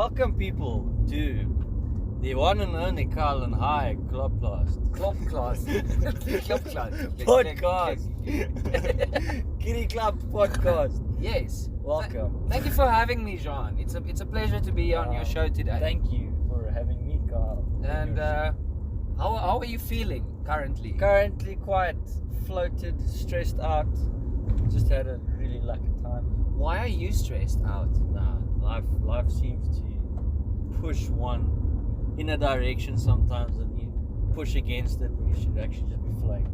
Welcome, people, to the one and only Carl and High Klopcast. Klopcast. Podcast. Kitty Club Podcast. Yes. Welcome. Thank you for having me, Jean. It's a pleasure to be on your show today. Thank you for having me, Carl. And how are you feeling currently? Currently quite floated, stressed out. Just had a really lucky time. Why are you stressed out? Nah, life seems to push one in a direction sometimes, and you push against it, but you should actually just be flying.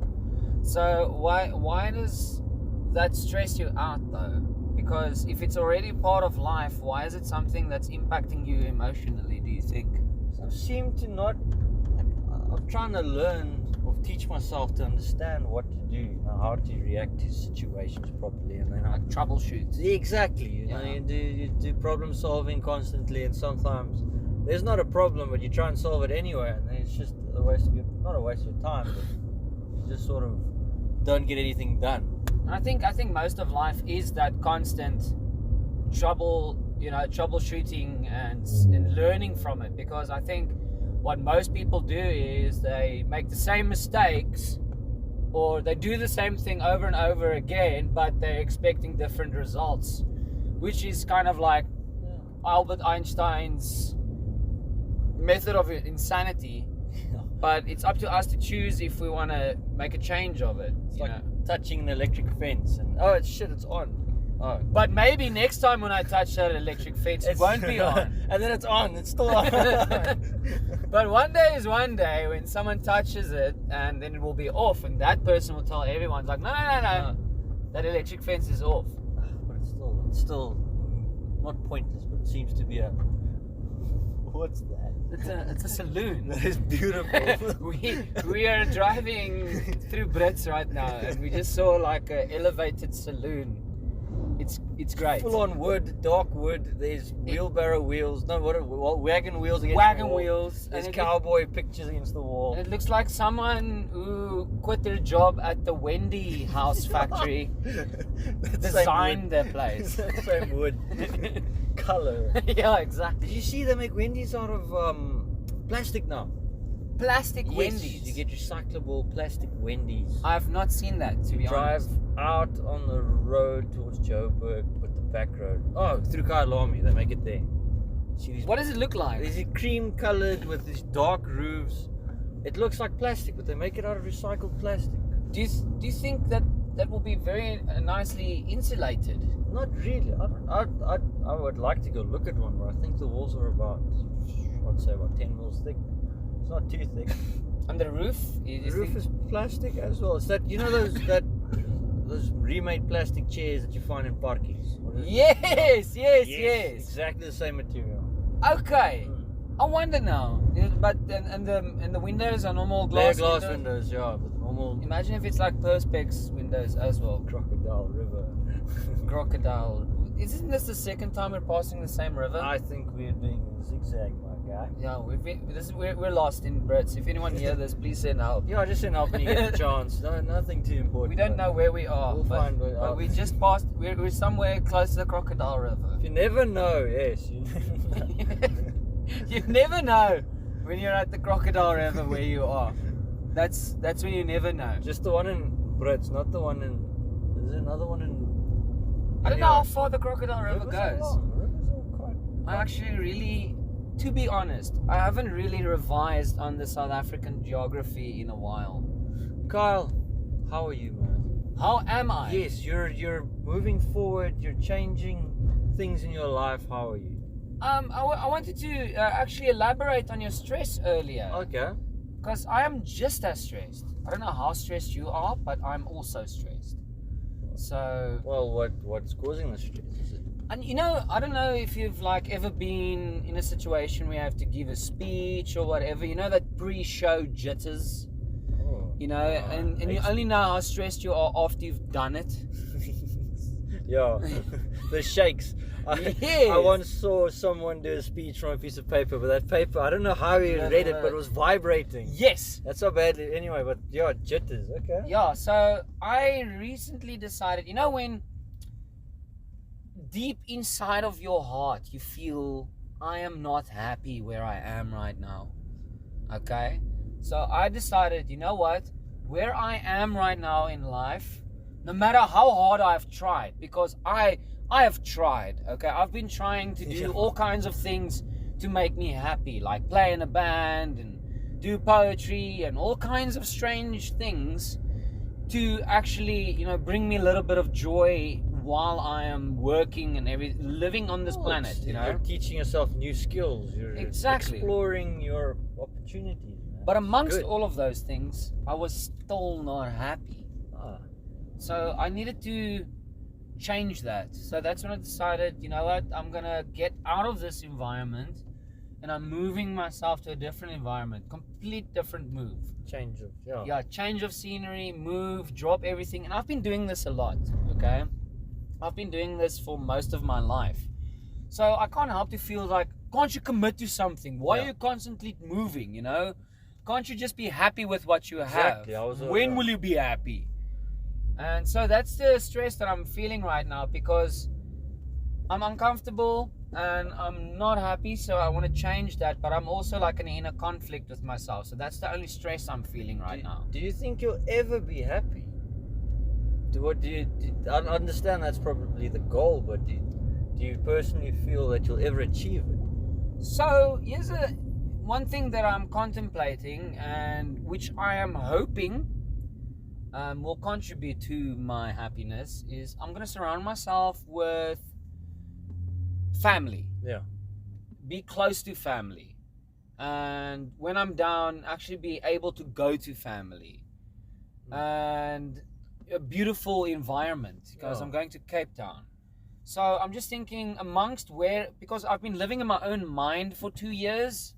So why does that stress you out though? Because if it's already part of life, why is it something that's impacting you emotionally, do you think? I seem to not. I'm trying to learn or teach myself to understand what to do, how to react to situations properly, and then Like troubleshoot. exactly. You do problem solving constantly, and sometimes there's not a problem, but you try and solve it anyway, and it's just a waste of not a waste of your time, but you just sort of don't get anything done. I think most of life is that constant troubleshooting and learning from it, because I think what most people do is they make the same mistakes or they do the same thing over and over again, but they're expecting different results, which is kind of like Albert Einstein's method of insanity. But it's up to us to choose if we want to make a change of it. It's like touching an electric fence and it's on. Oh. But maybe next time when I touch that electric fence, it won't be on. And then it's on. It's still on. But one day is one day when someone touches it, and then it will be off, and that person will tell everyone, like, no, that electric fence is off. But it's still not pointless, but it seems to be a. What's that? It's a saloon. That is beautiful. we are driving through Brits right now, and we just saw like an elevated saloon. It's great. Full on wood, dark wood. There's wheelbarrow wheels. No, what wagon wheels against wagon the wall. wheels. There's cowboy pictures against the wall. It looks like someone who quit their job at the Wendy house factory designed their place. Same wood color. Yeah, exactly. Did you see they make Wendy's out of plastic now? Plastic Yes, Wendy's. you get recyclable plastic Wendy's. I've not seen that, to be Drive honest. out on the road towards Joburg with the back road. Oh, through Kyalami, they make it there. See these? What does it look like? Is it cream colored with these dark roofs? It looks like plastic, but they make it out of recycled plastic. Do you think that will be very nicely insulated? Not really. I would like to go look at one, but I think the walls are about 10 mils thick. It's not too thick. And the roof? The roof is plastic as well. It's that, you know, those remade plastic chairs that you find in parkies. Yes. Exactly the same material. Okay. I wonder now. But and the windows are normal glass windows, yeah, but normal. Imagine if it's like perspex windows as well. Crocodile River. Crocodile. Isn't this the second time we're passing the same river? I think we're doing a zigzag, my guy. Yeah, we're lost in Brits. If anyone hear this, please send help. Yeah, just send help when you get the chance. No, nothing too important. We don't know where we are. We'll find where. But we just passed. We're somewhere close to the Crocodile River. You never know. Yes. You never know when you're at the Crocodile River where you are. That's when you never know. Just the one in Brits, not the one in. There's another one in. I don't know how far the Crocodile River goes. Rivers are quite. I actually really, to be honest, I haven't really revised on the South African geography in a while. Kyle, how are you, man? How am I? Yes, you're moving forward. You're changing things in your life. How are you? I wanted to actually elaborate on your stress earlier. Okay. Because I am just as stressed. I don't know how stressed you are, but I'm also stressed. So. Well, what's causing the stress? Is it? And I don't know if you've ever been in a situation where you have to give a speech or whatever. You know that pre-show jitters. Oh. And you only know how stressed you are after you've done it. Yeah, the shakes. Yes. I once saw someone do a speech from a piece of paper, but that paper, I don't know how he read it, but it was vibrating. Yes. That's how badly. Anyway, but yeah, jitters. Okay. Yeah, so I recently decided, when deep inside of your heart you feel I am not happy where I am right now. Okay? So I decided, you know what? Where I am right now in life, no matter how hard I've tried, because I have tried, okay? I've been trying to do all kinds of things to make me happy, like play in a band and do poetry and all kinds of strange things to actually, bring me a little bit of joy while I am working and living on this planet, You're teaching yourself new skills. You're exactly exploring your opportunities. Man. But amongst all of those things, I was still not happy. So I needed to change that. So that's when I decided, you know what, I'm gonna get out of this environment and I'm moving myself to a different environment, complete different move. Change of Scenery, move, drop everything. And I've been doing this a lot, okay? I've been doing this for most of my life. So I can't help to feel like, can't you commit to something? Why are you constantly moving, Can't you just be happy with what you have? When will you be happy? And so that's the stress that I'm feeling right now, because I'm uncomfortable and I'm not happy, so I want to change that, but I'm also like in an inner conflict with myself. So that's the only stress I'm feeling right now. Do you think you'll ever be happy? I understand that's probably the goal, but do you personally feel that you'll ever achieve it? So here's one thing that I'm contemplating, and which I am hoping will contribute to my happiness, is I'm going to surround myself with family. Yeah. Be close to family. And when I'm down, actually be able to go to family. And a beautiful environment, because I'm going to Cape Town. So I'm just thinking because I've been living in my own mind for 2 years,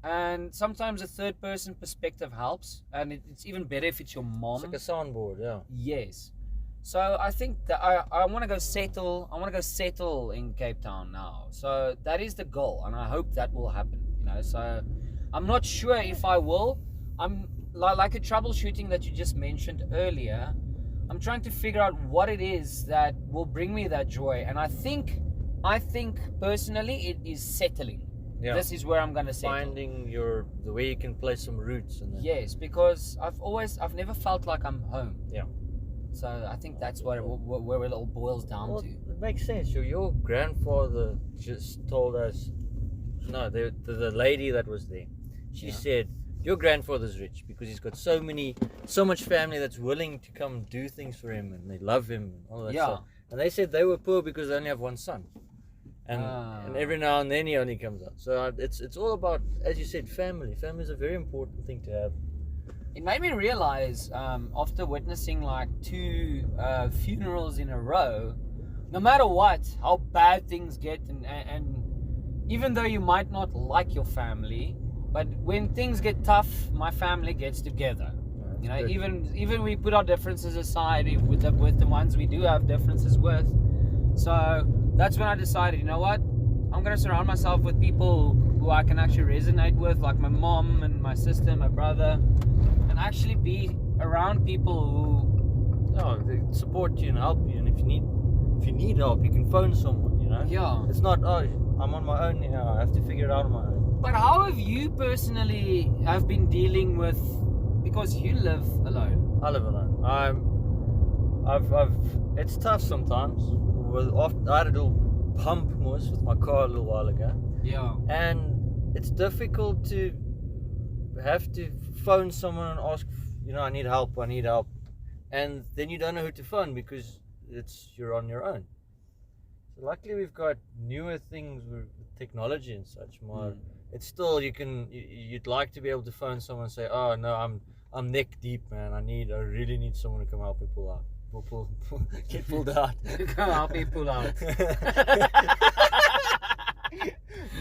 and sometimes a third person perspective helps, and it's even better if it's your mom. It's like a soundboard, yeah. Yes. So I think that I want to go settle. I want to go settle in Cape Town now. So that is the goal, and I hope that will happen. So I'm not sure if I will. I'm like a troubleshooting that you just mentioned earlier. I'm trying to figure out what it is that will bring me that joy, and I think personally it is settling. Yeah. This is where I'm gonna settle. Finding the way you can place some roots in it. Yes, because I've never felt like I'm home. Yeah. So I think that's where it all boils down to. It makes sense. Your grandfather just told us. No, the lady that was there, she said, your grandfather's rich because he's got so much family that's willing to come do things for him, and they love him and all that stuff. And they said they were poor because they only have one son. And every now and then he only comes out. So it's all about, as you said, family. Family is a very important thing to have. It made me realize, after witnessing like 2 funerals in a row, no matter what, how bad things get, and even though you might not like your family, but when things get tough, my family gets together. Even we put our differences aside with the ones we do have differences with. So that's when I decided, you know what, I'm going to surround myself with people who I can actually resonate with, like my mom and my sister and my brother, and actually be around people who they support you and help you. And if you need help, you can phone someone. Yeah. It's not I'm on my own. I have to figure it out on my own. But how have you personally have been dealing with, because you live alone? I live alone. It's tough sometimes. I had a little pump with my car a little while ago. Yeah. And it's difficult to have to phone someone and ask, I need help. And then you don't know who to phone because you're on your own. So luckily we've got newer things with technology and such. It's still, you'd like to be able to phone someone and say, oh no, I'm neck deep, man. I really need someone to come help me pull out. Get pulled out. Come help me pull out.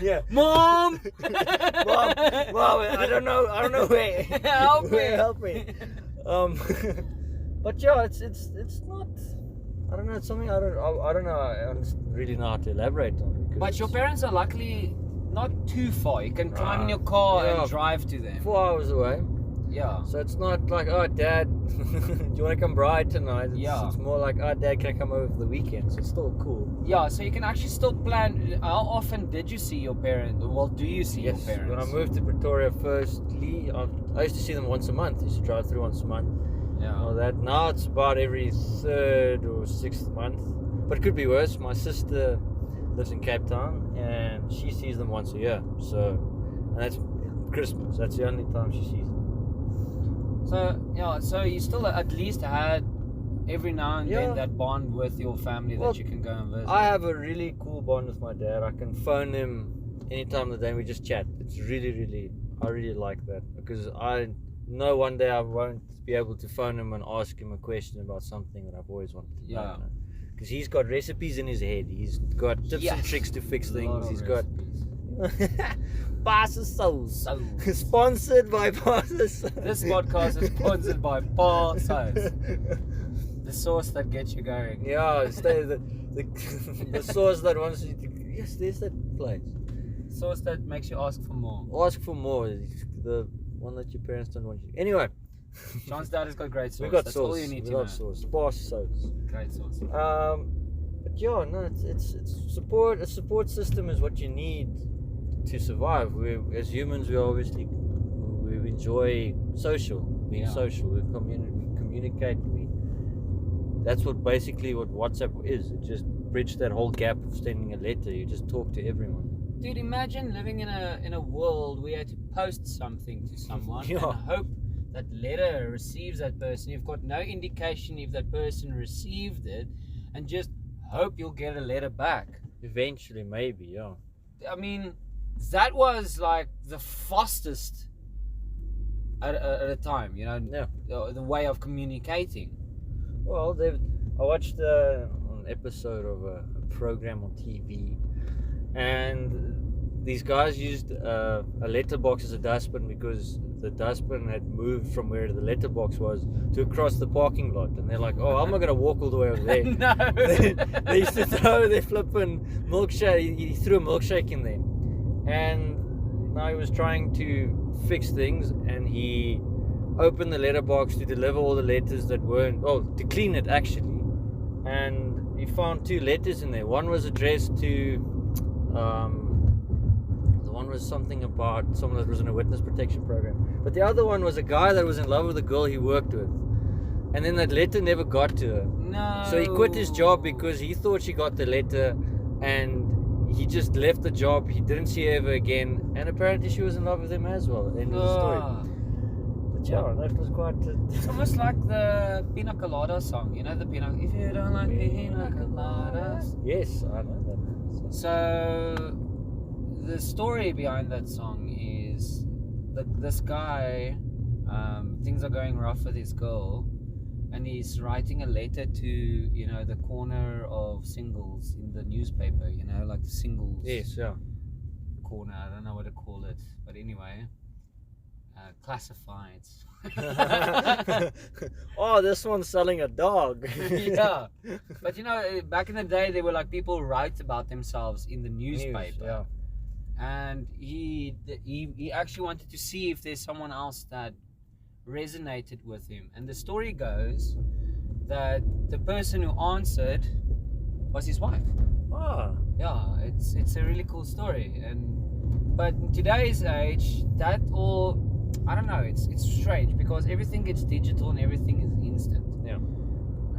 Yeah. Mom, I don't know where. Help me. But yeah, it's not. I don't know. It's something I don't know. I really know how to elaborate on it. But your parents are luckily not too far. You can climb in your car and drive to them. 4 hours away. Yeah. So it's not like, oh, Dad, do you want to come bride tonight? It's more like, oh, Dad, can I come over for the weekend? So it's still cool. Yeah, so you can actually still plan. How often did you see your parents? Well, do you see your parents? When I moved to Pretoria, firstly, I used to see them once a month. I used to drive through once a month. Yeah. All that. Now it's about every 3rd or 6th month. But it could be worse. My sister lives in Cape Town and she sees them once a year. So, and that's Christmas. That's the only time she sees them. So, yeah, so you still at least had every now and then that bond with your family that you can go and visit. I have a really cool bond with my dad. I can phone him anytime of the day and we just chat. It's really, I really like that because I know one day I won't be able to phone him and ask him a question about something that I've always wanted to know. Because he's got recipes in his head. He's got tips and tricks to fix things. He's got Pasta Sauce. Sponsored by Pasta Sauce. This podcast is sponsored by Pasta Sauce. The sauce that gets you going. Yeah, the sauce that wants you to... Yes, there's that place. Sauce that makes you ask for more. Ask for more. The one that your parents don't want you. Anyway. John's dad has got great sauce. We got That's sauce. all you need we to got know. sauce. Pasta Sauce. Great sauce. But yeah, no, it's support. A support system is what you need to survive. We, as humans, we enjoy being social. We communicate. That's basically what WhatsApp is. It just bridged that whole gap of sending a letter. You just talk to everyone. Dude, imagine living in a world where you had to post something to someone and hope that letter receives that person. You've got no indication if that person received it, and just hope you'll get a letter back. Eventually, maybe, yeah. I mean, that was like the fastest at a time, you know, the way of communicating. Well, I watched an episode of a program on TV, and these guys used a letterbox as a dustbin because the dustbin had moved from where the letterbox was to across the parking lot, and they're like, oh, I'm not going to walk all the way over there. No. They used to throw their flipping milkshake. He threw a milkshake in there, and now he was trying to fix things, and he opened the letterbox to deliver all the letters that weren't, to clean it actually, and he found 2 letters in there. One was addressed to one was something about someone that was in a witness protection program, but the other one was a guy that was in love with a girl he worked with, and then that letter never got to her. No. So he quit his job because he thought she got the letter, and he just left the job. He didn't see her ever again, and apparently she was in love with him as well. End of the story. But yeah, that was quite it's almost like the Pina Colada song, you know, the if you don't like Pina Coladas. Yes, I know that. So the story behind that song is that this guy, things are going rough with his girl, and he's writing a letter to, you know, the corner of singles in the newspaper, you know, like the singles corner. I don't know what to call it, but anyway, classifieds. Oh, this one's selling a dog. Yeah, but you know, back in the day, there were like people write about themselves in the newspaper. And he actually wanted to see if there's someone else that resonated with him. And the story goes that the person who answered was his wife. Yeah, it's a really cool story. But in today's age, that all, I don't know, it's strange because everything gets digital and everything is instant. Yeah.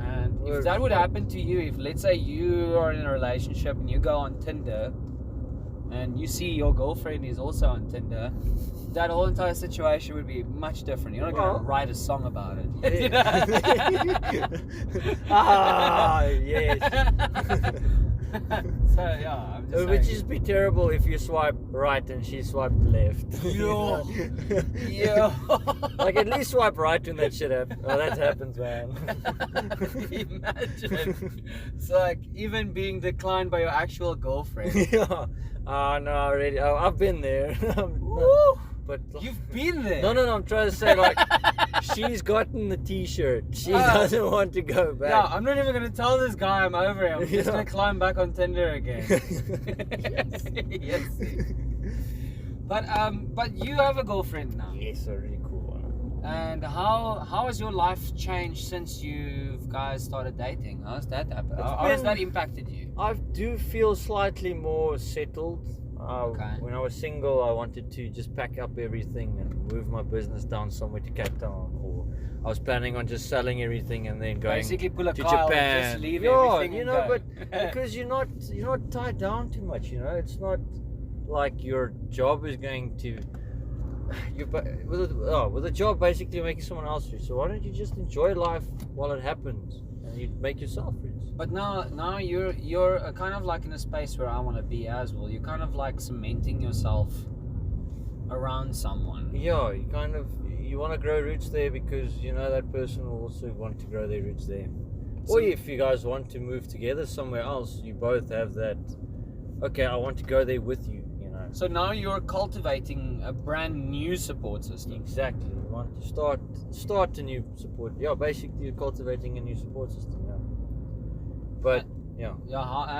And if that would happen to you, if let's say you are in a relationship and you go on Tinder and you see your girlfriend is also on Tinder, that whole entire situation would be much different. You're not going to write a song about it. Yes. So yeah, I'm just it would just be terrible if you swipe right and she swiped left. Yeah. Like at least swipe right when that shit happens. Oh, that happens, man. Imagine. It's like even being declined by your actual girlfriend. Yeah. Oh no, already. Oh, I've been there. Woo! But You've been there. No. I'm trying to say like she's gotten the T-shirt. She doesn't want to go back. Yeah, I'm not even gonna tell this guy I'm over him. I'm just gonna climb back on Tinder again. Yes. But you have a girlfriend now. Yes, a really cool one. And how has your life changed since you guys started dating? How's that happened? How has that impacted you? I do feel slightly more settled. Okay. When I was single, I wanted to just pack up everything and move my business down somewhere to Cape Town, or I was planning on just selling everything and then going Basically pull a to Kyle, Japan. just leave Yeah, everything you and know, go. but because you're not tied down too much. You know, it's not like your job is going to. With a job, basically you're making someone else rich. So why don't you just enjoy life while it happens, and you make yourself rich? But now you're kind of like in a space where I want to be as well. You're kind of like cementing yourself around someone. Yeah, you want to grow roots there because you know that person will also want to grow their roots there. Or if you guys want to move together somewhere else, you both have that. Okay, I want to go there with you. You know. So now you're cultivating a brand new support system. Exactly. You want to start a new support. Yeah, basically you're cultivating a new support system. Yeah. But yeah.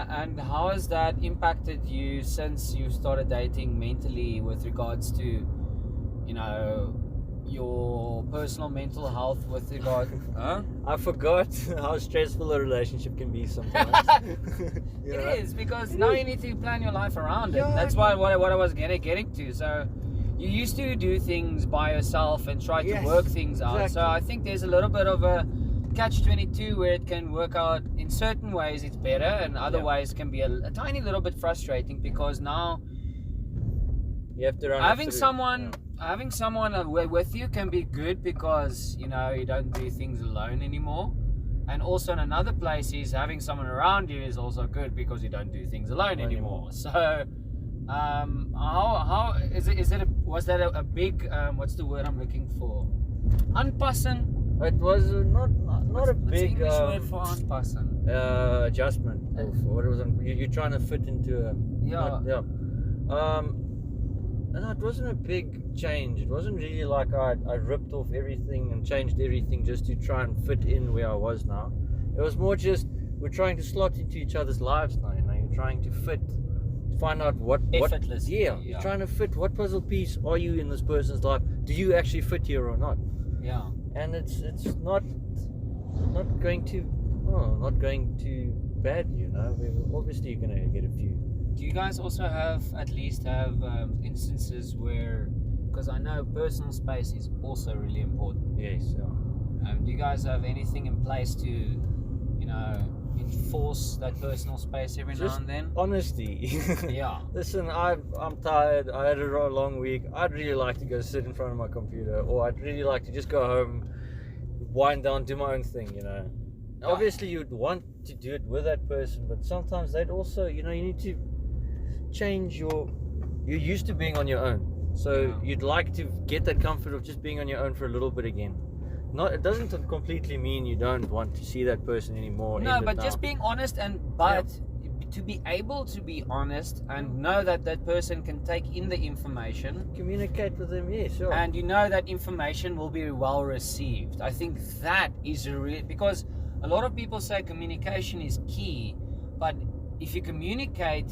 And how has that impacted you since you started dating mentally with regards to, you know, your personal mental health with regard? Huh? I forgot how stressful a relationship can be sometimes. It is, because now you need to plan your life around it. Yeah, That's what I was getting to. So you used to do things by yourself and try to work things out. Exactly. So I think there's a little bit of a catch-22 where it can work out in certain ways it's better, and other ways can be a tiny little bit frustrating, because now you have to run having someone with you can be good because you know you don't do things alone anymore, and also in another place is having someone around you is also good because you don't do things alone anymore. So how was that a big what's the word I'm looking for, aanpassing? It was not a big English word for aanpassing? Adjustment of what it was. You're trying to fit into a no, it wasn't a big change. It wasn't really like I ripped off everything and changed everything just to try and fit in where I was now. It was more just we're trying to slot into each other's lives now. You know, you're trying to find out what effortlessly. You're trying to fit what puzzle piece are you in this person's life. Do you actually fit here or not? Yeah. And it's not going to bad, you know. Obviously you're gonna get a few. Do you guys also have instances where, because I know personal space is also really important. Yes. Yeah. Do you guys have anything in place to, you know, enforce that personal space every now and then? Honesty. Yeah. Listen, I'm tired. I had a long week. I'd really like to go sit in front of my computer, or I'd really like to just go home, wind down, do my own thing, you know. Yeah. Obviously you'd want to do it with that person, but sometimes they'd also, you know, you need to change you're used to being on your own, so you'd like to get that comfort of just being on your own for a little bit again. It doesn't completely mean you don't want to see that person anymore. No, but just being honest, to be able to be honest and know that that person can take in the information, communicate with them. Yeah, sure. And you know that information will be well received. I think that is because a lot of people say communication is key, but if you communicate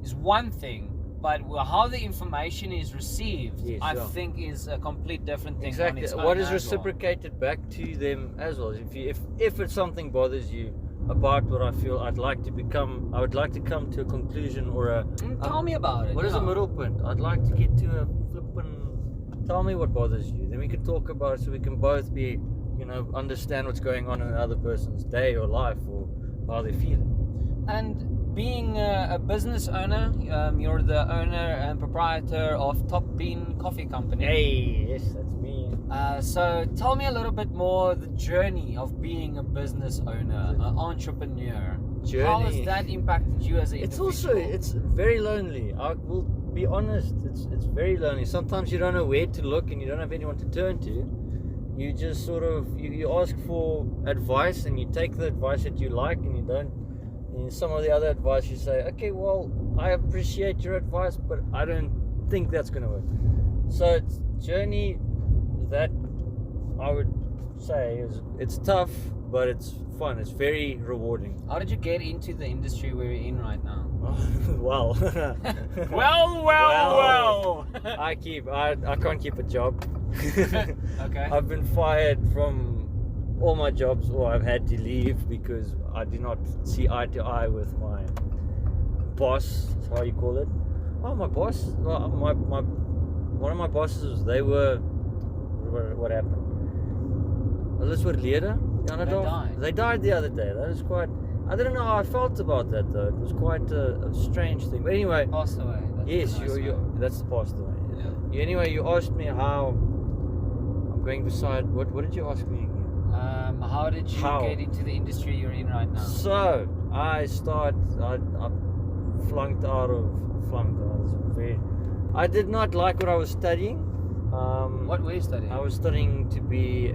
is one thing, but how the information is received, I think is a complete different thing. Exactly. On its own. What is reciprocated back to them as well. If it's something bothers you about what I feel, I would like to come to a conclusion or tell me about it. What is a middle point? I'd like to get to a flippin'. Tell me what bothers you. Then we can talk about it, so we can both be, you know, understand what's going on in the other person's day or life or how they're feeling. And being a business owner, you're the owner and proprietor of Top Bean Coffee Company. Hey, yes, that's me. So tell me a little bit more the journey of being a business owner, an entrepreneur. How has that impacted you as an individual? It's very lonely. I will be honest. It's very lonely. Sometimes you don't know where to look and you don't have anyone to turn to. You just sort of you ask for advice and you take the advice that you like, and you don't. In some of the other advice you say, okay, well, I appreciate your advice, but I don't think that's going to work. So it's journey that I would say it's tough, but it's fun. It's very rewarding. How did you get into the industry we're in right now? Well. well. I can't keep a job. Okay. I've been fired from all my jobs, or I've had to leave because I do not see eye to eye with my boss. That's how you call it. Oh, my boss. Well, my one of my bosses. They were. What happened? Hulle is oorlede. Ja, They died. They died the other day. That was quite. I didn't know how I felt about that though. It was quite a strange thing. But anyway. Passed away. That's Yes, the nice way. that's the passed away. Yeah. Anyway, you asked me how I'm going beside. What did you ask me again? How did you get into the industry you're in right now? So I flunked out. I did not like what I was studying. What were you studying? I was studying to be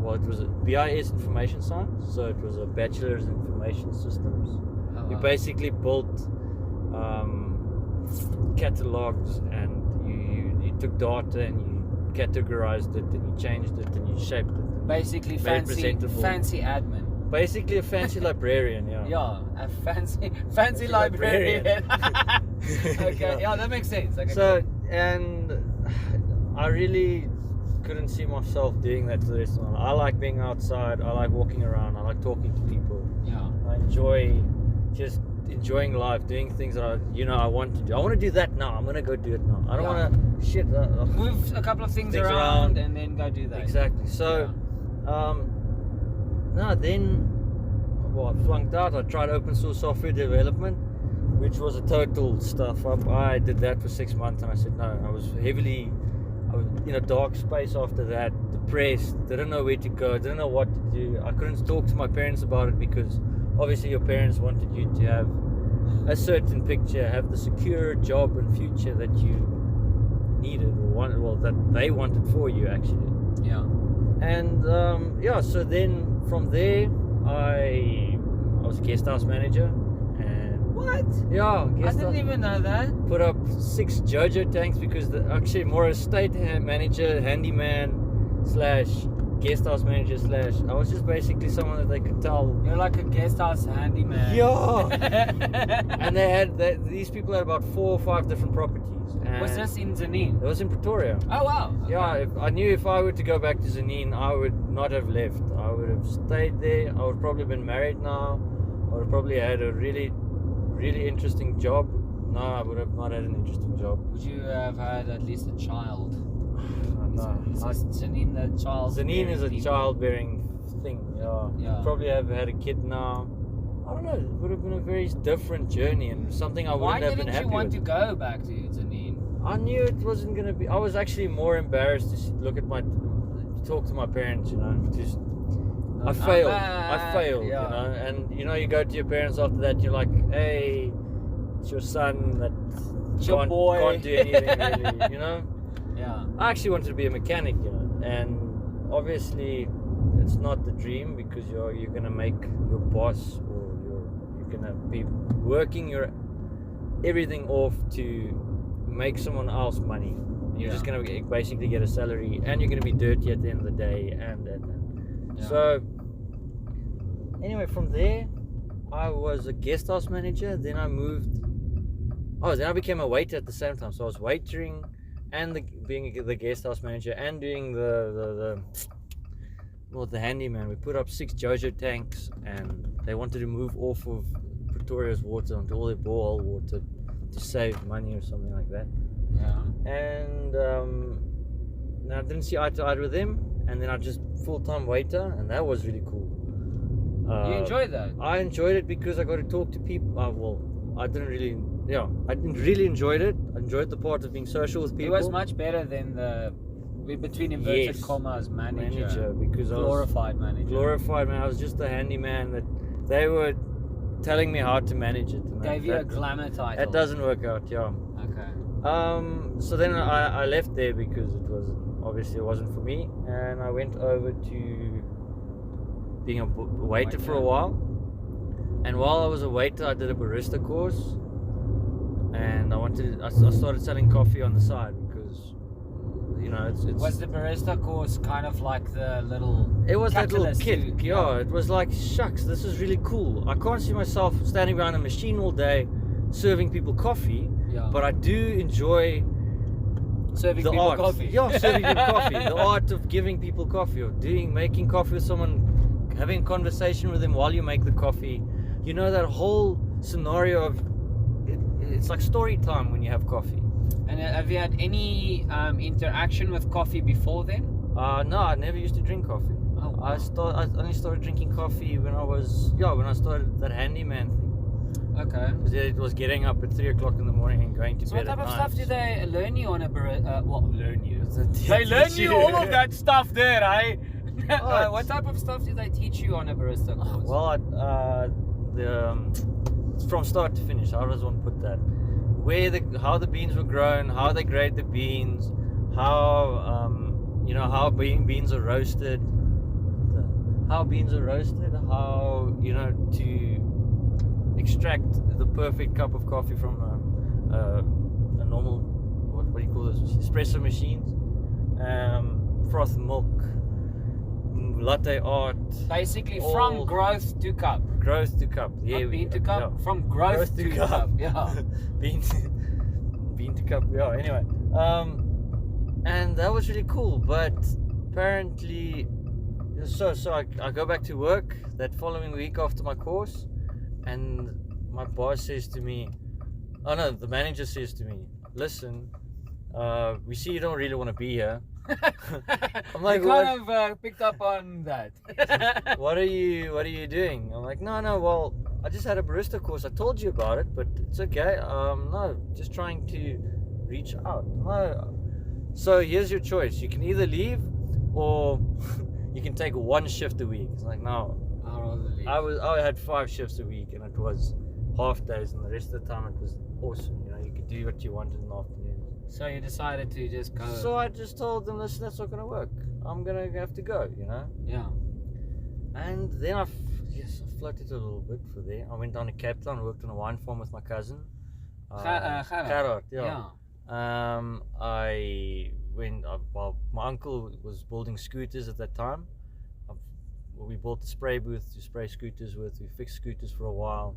it was a BIS Information Science, so it was a Bachelor's in Information Systems. Oh, We wow. basically built catalogs, and you took data and you categorized it and you changed it and you shaped it. Basically Very fancy presentable. admin. Basically a fancy librarian, yeah. Yeah, a fancy librarian. Okay, yeah, that makes sense. Okay, So, and I really couldn't see myself doing that for the rest of my life. I like being outside, I like walking around, I like talking to people. yeah. I enjoy just enjoying life, doing things that I want to do. I want to do that now. I'm going to go do it now. I don't Yeah. want to shit. Move a couple of things Things around around. and then go do that. Exactly. So, then, I flunked out. I tried open source software development, which was a total stuff up. I did that for 6 months and I said no. I was in a dark space after that, depressed, didn't know where to go, didn't know what to do. I couldn't talk to my parents about it because obviously your parents wanted you to have a certain picture, have the secure job and future that you needed or wanted, well, that they wanted for you actually. Yeah. And so then from there I was guest house manager, and What? yeah, I guest didn't house, even know that. put up 6 JoJo tanks because actually more estate manager, handyman / guest house manager / I was just basically someone that they could tell. You're like a guest house handyman. Yeah. And these people had about 4 or 5 different properties. And Was this in Zanin? it was in Pretoria. Oh wow. Yeah, I knew if I were to go back to Zanin, I would not have left. I would have stayed there. I would have probably been married now. I would have probably had a really, really interesting job. No, I would have not had an interesting job. Would you have had at least a child? No. Is Zanin the child? Zanin is a childbearing thing. Yeah. Yeah. Probably have had a kid now. I don't know. It would have been a very different journey and something I Why wouldn't have been didn't happy you want with. to go back to Zanin? I knew it wasn't going to be. I was actually more embarrassed to look at talk to my parents, just. I I'm failed. back. I failed, Yeah. and you go to your parents after that. You're like, hey, it's your son that It's your boy. can't do anything really, Yeah. I actually wanted to be a mechanic, and obviously it's not the dream because you're gonna make your boss or you're gonna be working your everything off to make someone else money. You're just gonna basically get a salary, and you're gonna be dirty at the end of the day, and. Yeah. So anyway, from there I was a guest house manager. Then I moved. Then I became a waiter at the same time. So I was waitering and being the guest house manager and doing the handyman. We put up 6 JoJo tanks, and they wanted to move off of Pretoria's water onto all their borehole water to save money or something like that. Yeah. And I didn't see eye to eye with them, and then I just full-time waiter, and that was really cool. You enjoyed that? I enjoyed it because I got to talk to people. I really enjoyed it. I enjoyed the part of being social with It people. was much better than the between inverted Yes. commas manager because glorified manager. glorified man. I was just a handyman that they were telling me how to manage it. And Gave you a glamour title. That doesn't work out, yeah. Okay. So then I left there because it wasn't for me, and I went over to being a waiter for a while. And while I was a waiter, I did a barista course, and I started selling coffee on the side because it's Was the barista course kind of like the little? it was that little catalyst kick, to- yeah. It was like, shucks, this is really cool. I can't see myself standing behind a machine all day serving people coffee. Yeah. But I do enjoy Serving the people art. coffee. Yeah, serving people coffee. The art of giving people coffee, or making coffee with someone, having a conversation with them while you make the coffee. You know, that whole scenario of it's like story time when you have coffee. And have you had any interaction with coffee before then? No, I never used to drink coffee. Oh, wow. I only started drinking coffee when I started that handyman thing. Okay. Because it was getting up at 3 o'clock in the morning and going to So bed what type at of night. stuff do they learn you on a learn you? They They learn teach you all of that stuff there, eh? What? What type of stuff do they teach you on a barista course? Well, from start to finish, how does one put that? How the beans were grown, how they grade the beans, how how beans are roasted, how to extract the perfect cup of coffee from a normal, what do you call this, espresso machines, froth milk, latte art. Basically, from growth to cup. Growth to cup. Yeah, Not bean to cup. yeah. From growth to cup. Yeah. bean to cup. Yeah. Anyway, and that was really cool. But apparently, so I go back to work that following week after my course, and my boss says to me, the manager says to me, "Listen, we see you don't really want to be here." I'm like, you kind of picked up on that. what are you doing? I'm like, no, well, I just had a barista course. I told you about it, but it's okay. No, just trying to reach out. No. So here's your choice. You can either leave or you can take one shift a week. It's like, no. I'd rather leave. I had 5 shifts a week, and it was half days, and the rest of the time it was awesome. You know, you could do what you wanted in the afternoon. So you decided to just go. So I just told them, listen, that's not going to work. I'm going to have to go, you know? Yeah. And then I floated a little bit for there. I went down to Cape Town, worked on a wine farm with my cousin. Gerard, yeah. I went, my uncle was building scooters at that time. We bought the spray booth to spray scooters with. We fixed scooters for a while.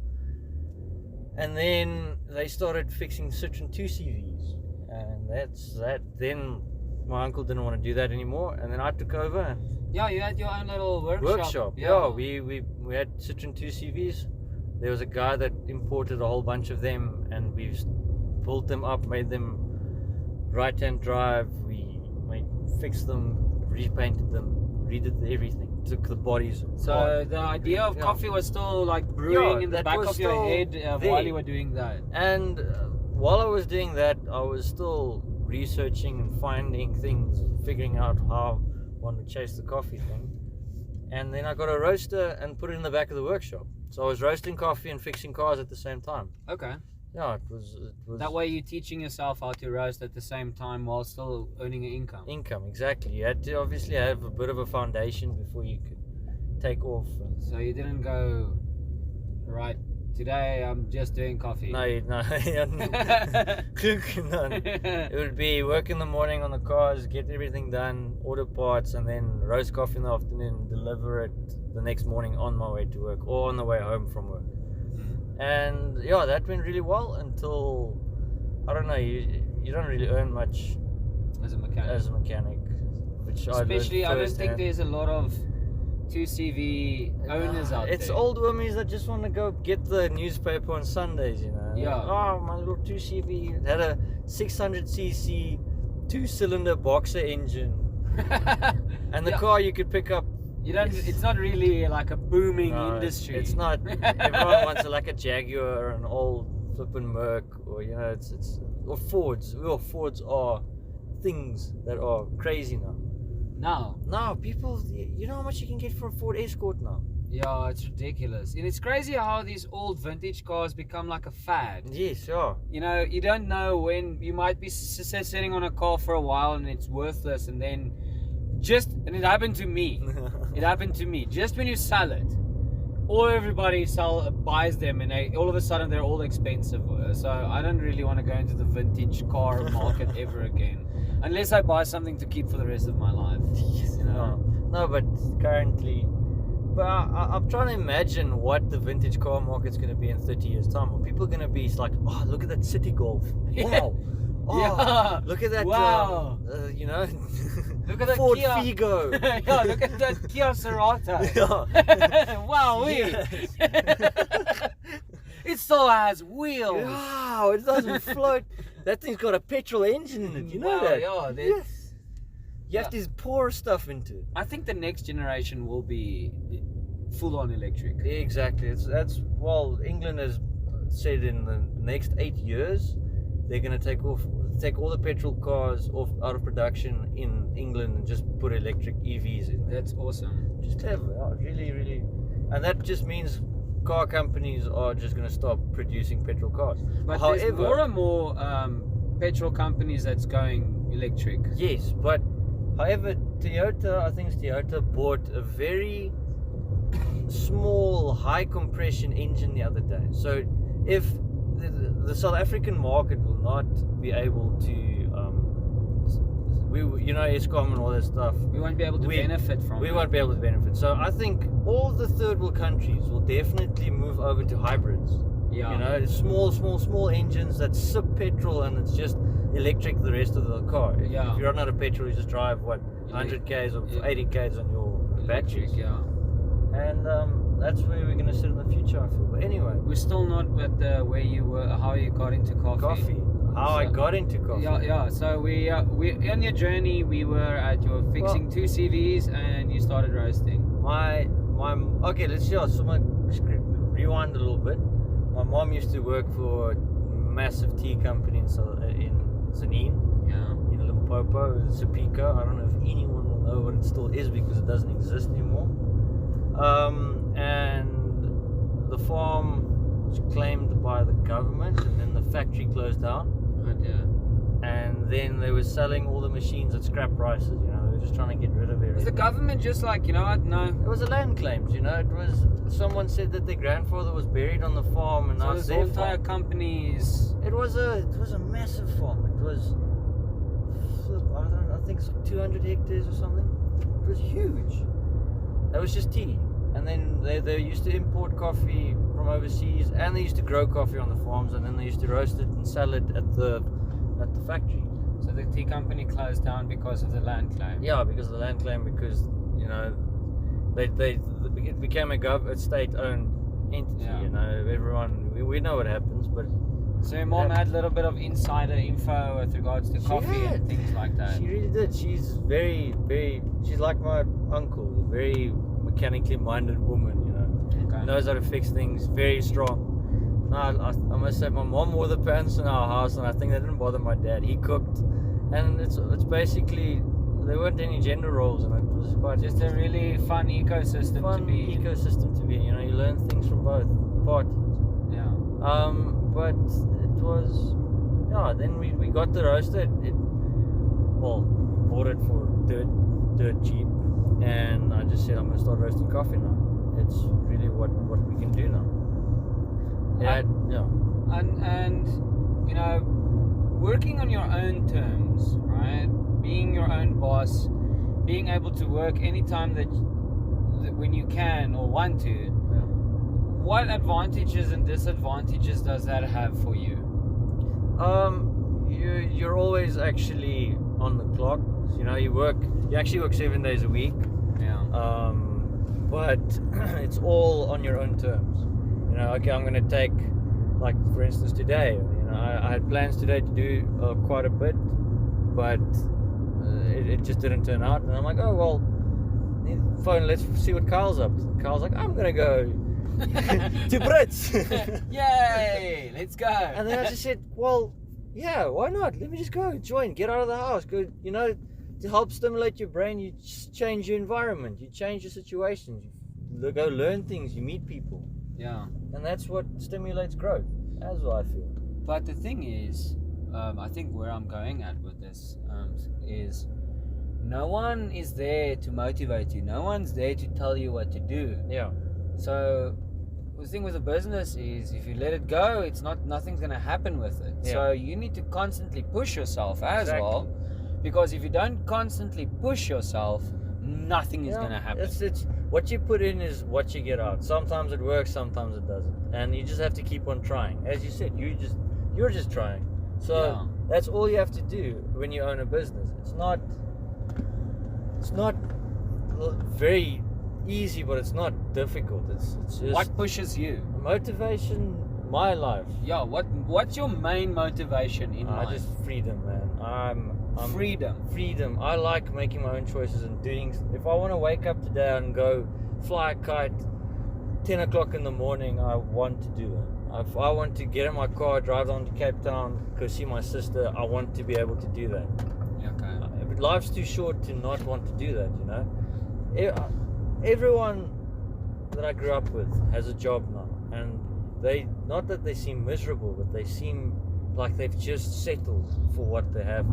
And then they started fixing Citroen 2CVs. And that's that. Then my uncle didn't want to do that anymore, and then I took over. Yeah, you had your own little workshop. Yeah, we had Citroen 2CVs. There was a guy that imported a whole bunch of them, and we built them up, made them right-hand drive. We fixed them, repainted them, redid everything. Took the bodies. So the idea of coffee was still like brewing in the back of your head while you were doing that. And while I was doing that, I was still researching and finding things, figuring out how one would chase the coffee thing. And then I got a roaster and put it in the back of the workshop. So I was roasting coffee and fixing cars at the same time. Okay. Yeah, it was. That way you're teaching yourself how to roast at the same time while still earning an income. Income, exactly. You had to obviously have a bit of a foundation before you could take off. So you didn't go, right, today I'm just doing coffee. No. It would be work in the morning on the cars, get everything done, order parts, and then roast coffee in the afternoon, deliver it the next morning on my way to work or on the way home from work. And yeah, that went really well until, I don't know, you don't really earn much as a mechanic. Which especially I don't think there's a lot of 2CV owners out there. It's old women that just want to go get the newspaper on Sundays, you know. Yeah. Oh, my little 2CV. It had a 600cc 2-cylinder boxer engine. And the car you could pick up. It's not really like a booming industry. It's not. Everyone wants like a Jaguar or an old flippin' Merc, or you know, it's or Fords. Well, Fords are things that are crazy now. No, people, you know how much you can get for a Ford Escort now? Yeah, it's ridiculous. And it's crazy how these old vintage cars become like a fad. Yes, yeah. You know, you don't know when you might be sitting on a car for a while and it's worthless, and then and it happened to me. Just when you sell it, everybody buys them, and all of a sudden they're all expensive. So I don't really want to go into the vintage car market ever again. Unless I buy something to keep for the rest of my life. You know? No, but currently... But I'm trying to imagine what the vintage car market's going to be in 30 years' time. Are people going to be like, oh, look at that City Golf. Wow. Oh, Yeah. look at that! Wow. You know, Look at that Ford Kia. Figo. Yeah, look at that Kia Cerato. Yeah. Wow, it still has wheels. Wow, it doesn't float. That thing's got a petrol engine in it. You know Wow, that? yeah, Yes. You have to pour stuff into it. I think the next generation will be full on electric. Exactly. Well, England has said in the next 8 years they're going to take all the petrol cars out of production in England and just put electric EVs in. That's awesome. Just clever. Oh, really, really. And that just means car companies are just going to stop producing petrol cars. But However, there's more and more petrol companies that's going electric. yes, but however, Toyota, I think it's Toyota, bought a very small high compression engine the other day. So if the South African market will not be able to, Eskom and all that stuff, We won't be able to benefit from we it. won't be able to benefit. So I think all the third world countries will definitely move over to hybrids. Yeah. You know, small engines that sip petrol and it's just electric the rest of the car. Yeah. If you run out of petrol, you just drive 100 k's or 80 k's on your batteries. Yeah. And that's where we're going to sit in the future, I feel. But anyway, We're still not at where you were, how you got into coffee. How I got into coffee. Yeah. So we on your journey, we were at your fixing 2 CVs, and you started roasting. Okay, let's see. So my rewind a little bit. My mom used to work for a massive tea company in Zanin, Yeah. in Limpopo, Sepika. I don't know if anyone will know what it still is because it doesn't exist anymore. And the farm was claimed by the government, and then the factory closed down. Oh dear. And then they were selling all the machines at scrap prices. You know, they were just trying to get rid of everything. Was the government just like, you know what? No. It was a land claims. You know, it was someone said that their grandfather was buried on the farm, and So now this it's whole their entire farm. company's. It was a massive farm. It was, I think it's 200 hectares or something. It was huge. That was just tea. And then they used to import coffee from overseas, and they used to grow coffee on the farms, and then they used to roast it and sell it at the factory. So the tea company closed down because of the land claim. Yeah, because of the land claim, because you know, it became a state-owned entity. Yeah. You know, everyone we know what happens, but So your mom had a little bit of insider info with regards to coffee and things like that. She really did. She's very, very. She's like my uncle, a very mechanically minded woman. You know, Okay. knows how to fix things. Very strong. No, I must say, my mom wore the pants in our house, and I think that didn't bother my dad. He cooked, and it's basically there weren't any gender roles, and it was quite Just a really fun ecosystem fun to be. ecosystem to be in. You know, you learn things from both parties. Yeah. But it was, yeah. Then we got the roaster. Bought it for dirt cheap, and I just said I'm gonna start roasting coffee now. It's really what we can do now. Yeah, And you know, working on your own terms, right? Being your own boss, being able to work anytime that when you can or want to. What advantages and disadvantages does that have for you? You're always actually on the clock. You know, you actually work 7 days a week. Yeah. But it's all on your own terms. You know, okay, I'm going to take, like for instance today, you know, I had plans today to do quite a bit, but it just didn't turn out. And I'm like, oh well, phone, let's see what Carl's up to. Carl's like, I'm going to go to Brits. Yay! Let's go. And then I just said, well, yeah, why not? Let me just go, join, get out of the house, go, you know, to help stimulate your brain, you just change your environment, you change your situations, you go learn things, you meet people. Yeah. And that's what stimulates growth, as I feel. But the thing is, I think where I'm going at with this is no one is there to motivate you. No one's there to tell you what to do. Yeah. So the thing with a business is if you let it go, nothing's going to happen with it. Yeah. So you need to constantly push yourself as well, because if you don't constantly push yourself, nothing is going to happen. It's what you put in is what you get out. Sometimes it works, sometimes it doesn't, and you just have to keep on trying. As you said, you're just trying. So That's all you have to do when you own a business. It's not very easy, but it's not difficult. It's just What pushes you? motivation. My life. Yeah, what's your main motivation in life? Just freedom, man. I'm Freedom. I like making my own choices and doing. If I want to wake up today and go fly a kite 10 o'clock in the morning, I want to do that. If I want to get in my car, drive down to Cape Town, go see my sister, I want to be able to do that. Okay. But life's too short to not want to do that, you know. Everyone that I grew up with has a job now, and they, not that they seem miserable, but they seem like they've just settled for what they have.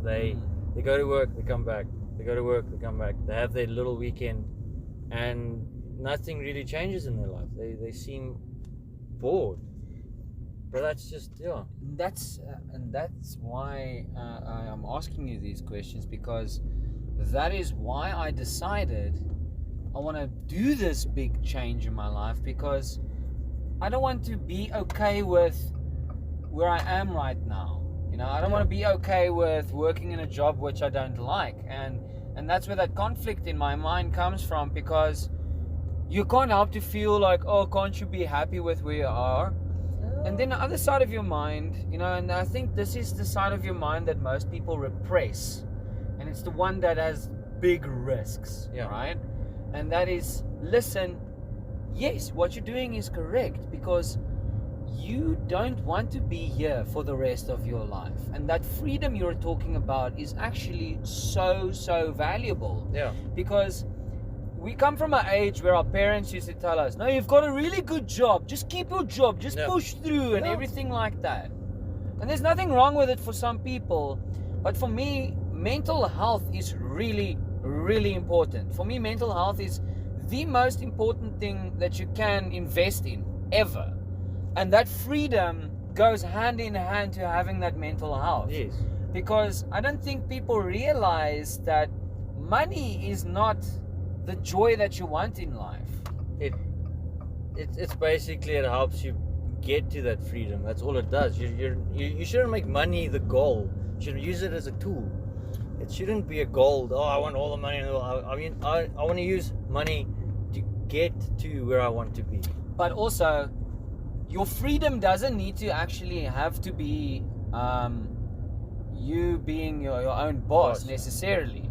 They go to work, they come back. They go to work, they come back. They have their little weekend, and nothing really changes in their life. They seem bored. But that's just, yeah. That's why I am asking you these questions, because that is why I decided I want to do this big change in my life, because I don't want to be okay with where I am right now. You know, I don't want to be okay with working in a job which I don't like, and that's where that conflict in my mind comes from, because you can't help to feel like, oh, can't you be happy with where you are? And then the other side of your mind, you know, and I think this is the side of your mind that most people repress, and it's the one that has big risks, right? And that is, listen, yes, what you're doing is correct, because you don't want to be here for the rest of your life. And that freedom you're talking about is actually so valuable. Yeah. Because we come from an age where our parents used to tell us, no, you've got a really good job, just keep your job, just push through, and everything like that. And there's nothing wrong with it for some people, but for me, mental health is really important. For me, mental health is the most important thing that you can invest in ever. And that freedom goes hand in hand to having that mental health. Yes. Because I don't think people realize that money is not the joy that you want in life. It's basically, it helps you get to that freedom. That's all it does. You shouldn't make money the goal. You should use it as a tool. It shouldn't be a goal. Oh, I want all the money in the world. I mean, I want to use money to get to where I want to be. But also, your freedom doesn't need to actually have to be you being your own boss necessarily.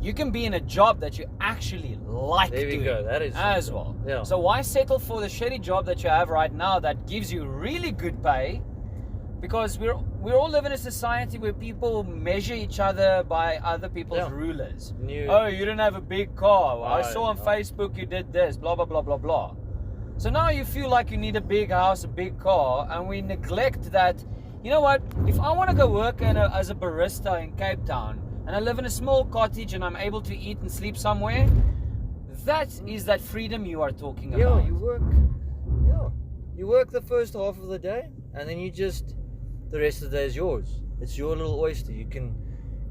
You can be in a job that you actually like doing. There we go. That is as well. Yeah. So why settle for the shitty job that you have right now that gives you really good pay? Because we're all live in a society where people measure each other by other people's rulers. Oh, you didn't have a big car. I saw on Facebook you did this. Blah blah blah blah blah. So now you feel like you need a big house, a big car, and we neglect that. You know what? If I want to go work as a barista in Cape Town, and I live in a small cottage and I'm able to eat and sleep somewhere, that is that freedom you are talking about. You work the first half of the day, and then the rest of the day is yours. It's your little oyster. You can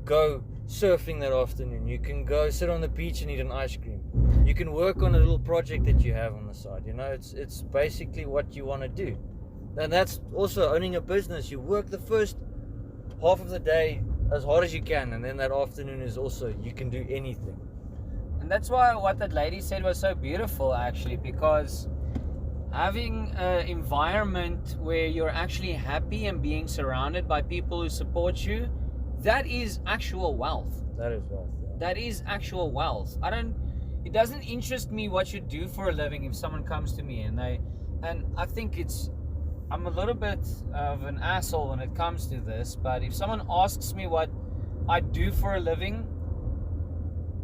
go surfing that afternoon. You can go sit on the beach and eat an ice cream. You can work on a little project that you have on the side. You know, it's basically what you want to do. And that's also owning a business. You work the first half of the day as hard as you can, and then that afternoon is also, you can do anything. And that's why what that lady said was so beautiful, actually, because having an environment where you're actually happy and being surrounded by people who support you, that is actual wealth. That is wealth. Yeah. That is actual wealth. It doesn't interest me what you do for a living if someone comes to me and I think I'm a little bit of an asshole when it comes to this, but if someone asks me what I do for a living,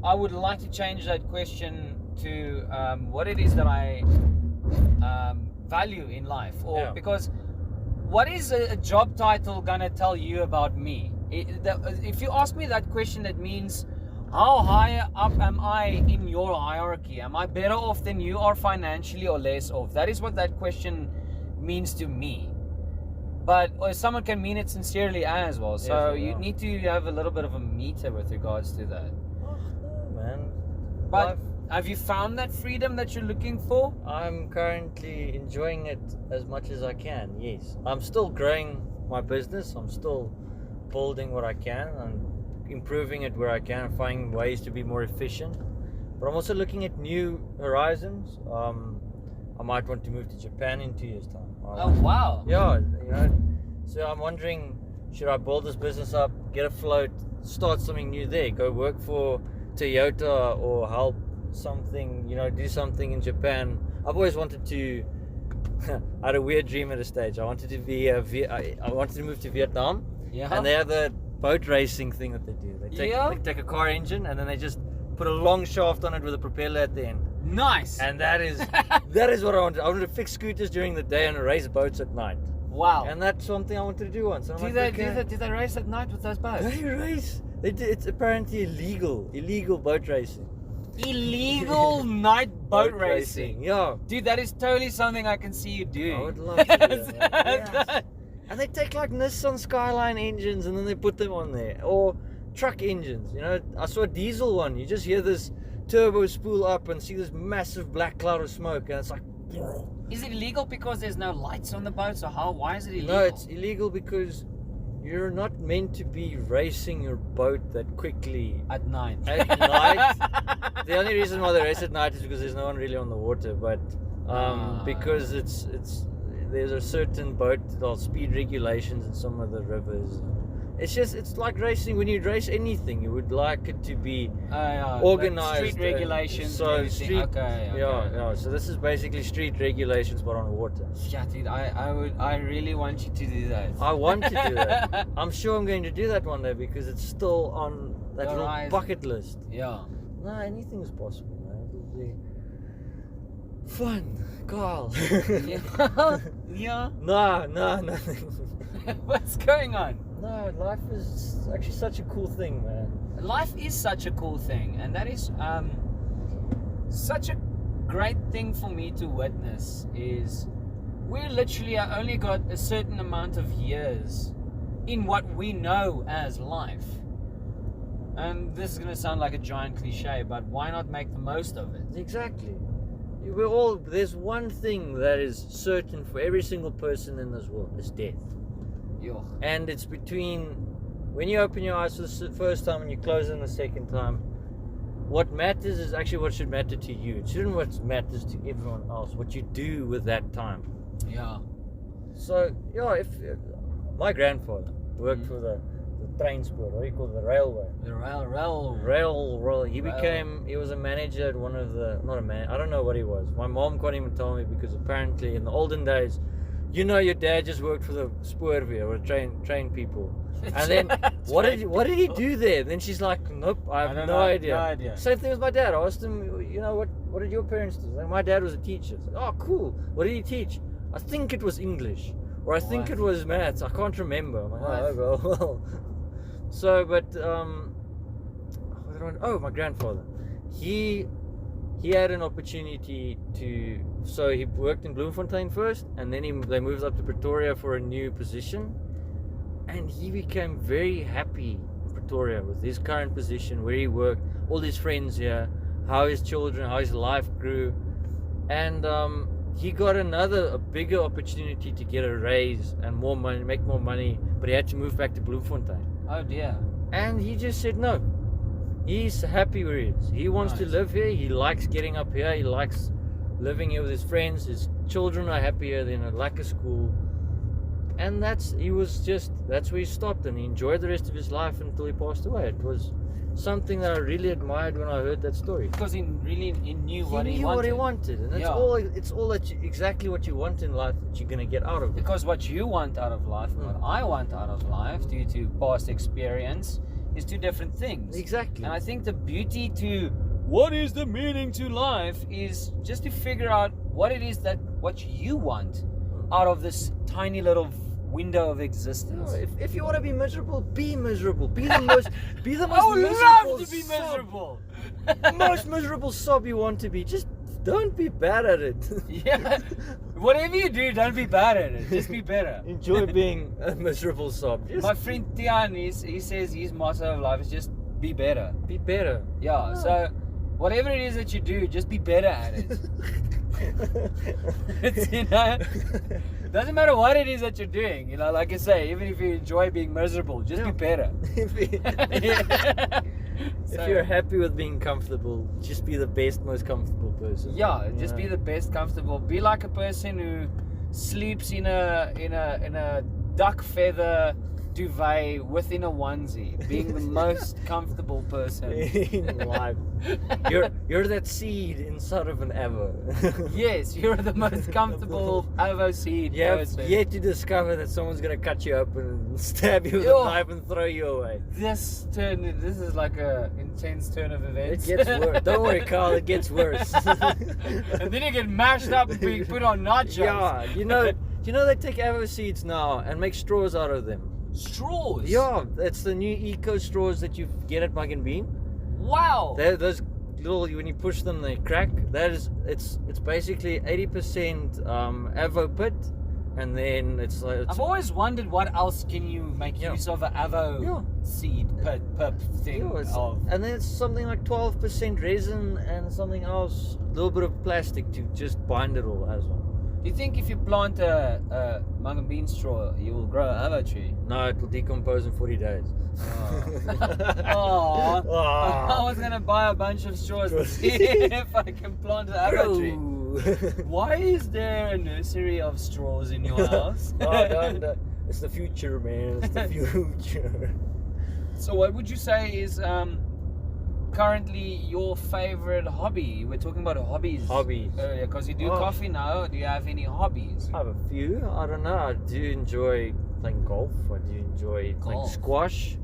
I would like to change that question to what it is that I value in life. Because what is a job title gonna tell you about me? If you ask me that question, that means, how high up am I in your hierarchy? Am I better off than you are financially or less off? That is what that question means to me. But someone can mean it sincerely as well. So you need to have a little bit of a meter with regards to that. Oh, no, man. But have you found that freedom that you're looking for? I'm currently enjoying it as much as I can, yes. I'm still growing my business. I'm still building what I can and improving it where I can, finding ways to be more efficient. But I'm also looking at new horizons. I might want to move to Japan in 2 years' time. Oh wow! Yeah, so I'm wondering, should I build this business up, get afloat, start something new there, go work for Toyota or help something, do something in Japan. I've always wanted to. I had a weird dream at a stage. I wanted to be I wanted to move to Vietnam. Yeah. And they have that boat racing thing that they do. They take a car engine and then they just put a long shaft on it with a propeller at the end. Nice. And that is what I wanted. I wanted to fix scooters during the day and race boats at night. Wow. And that's something I wanted to do once. Do they race at night with those boats? They race. It's apparently illegal boat racing. Illegal night boat racing. Yeah. Dude, that is totally something I can see you doing. I would love to do that. Yes. And they take like Nissan Skyline engines and then they put them on there. Or truck engines. I saw a diesel one. You just hear this turbo spool up and see this massive black cloud of smoke and it's like... Is it illegal because there's no lights on the boat? So why is it illegal? No, it's illegal because you're not meant to be racing your boat that quickly at night. The only reason why they race at night is because there's no one really on the water, but because there's a certain boat speed regulations in some of the rivers. It's like racing. When you race anything, you would like it to be organized. Street regulations. So Okay. Yeah. So this is basically street regulations, but on water. Yeah, dude. I really want you to do that. I want to do that. I'm sure I'm going to do that one day because it's still on that little bucket list. Yeah. No, anything is possible, man. It'll be fun, Carl. Yeah. No, nothing. What's going on? No, life is actually such a cool thing, man. Life is such a cool thing, and that is such a great thing for me to witness. Is we literally only got a certain amount of years in what we know as life. And this is going to sound like a giant cliche, but why not make the most of it? Exactly. There's one thing that is certain for every single person in this world, is death. And it's between when you open your eyes for the first time and you close them the second time. What matters is actually what should matter to you. It shouldn't what matters to everyone else. What you do with that time. Yeah. So if my grandfather worked for the transport, what do you call it, the railway? The rail. He was a manager at one of the, not a man, I don't know what he was. My mom can't even tell me because apparently in the olden days, your dad just worked for the spoorweer or train people. And then what did he do there? And then she's like, nope, I have no idea. Same thing with my dad. I asked him, what did your parents do? Like, my dad was a teacher. Like, oh, cool. What did he teach? I think it was English, or I think it was maths. I can't remember. I'm like, well. So, but my grandfather. He had an opportunity so he worked in Bloemfontein first, and then they moved up to Pretoria for a new position, and he became very happy in Pretoria with his current position, where he worked, all his friends here, how his children, how his life grew, and he got a bigger opportunity to get a raise and more money, make more money, but he had to move back to Bloemfontein. Oh dear. And he just said no. He's happy where he is. He wants to live here. He likes getting up here. He likes living here with his friends. His children are happier than a lack of school. And that's where he stopped, and he enjoyed the rest of his life until he passed away. It was something that I really admired when I heard that story. Because he knew what he wanted. He knew what he wanted, and it's all exactly what you want in life that you're gonna get out of it. Because what you want out of life, and what I want out of life, due to past experience, is two different things. Exactly. And I think the beauty to what is the meaning to life is just to figure out what it is what you want out of this tiny little window of existence. No, if you want to be miserable, be miserable. Be the most I would love to be miserable. The most miserable sob you want to be. Just don't be bad at it. Yeah. Whatever you do, don't be bad at it. Just be better. Enjoy being a miserable sob. My friend Tian, he says his motto of life is just be better. Be better. Yeah. So whatever it is that you do, just be better at it. It's, Doesn't matter what it is that you're doing. You know, like I say, even if you enjoy being miserable, just be better. If you're happy with being comfortable, just be the best, most comfortable person. Yeah, just be the best comfortable. Be like a person who sleeps in a duck feather duvet within a onesie, being the most comfortable person in life. You're that seed inside of an avo. Yes, you're the most comfortable avo seed You have person. yet to discover that someone's gonna cut you up and stab you with a knife and throw you away. This is like a intense turn of It events. gets worse. Don't worry, Carl. It gets worse. And then you get mashed up and being put on nachos. Yeah, you know they take avo seeds now and make straws out of them. Straws. Yeah, that's the new eco straws that you get at Mug and Bean. Wow. They're those little, when you push them, they crack. It's basically 80% avo pit, and then I've always wondered what else can you make use of an avo seed pip thing of. And then it's something like 12% resin and something else, a little bit of plastic to just bind it all as well. Do you think if you plant a mung and bean straw, you will grow an avo tree? No, it will decompose in 40 days. Oh. I was gonna buy a bunch of straws to see if I can plant an avo tree. Why is there a nursery of straws in your house? It's the future, man. It's the future. So what would you say is currently your favorite hobby? We're talking about hobbies earlier, because you do coffee now. Do you have any hobbies? I have a few. I don't know. I do enjoy playing golf. I do enjoy playing squash.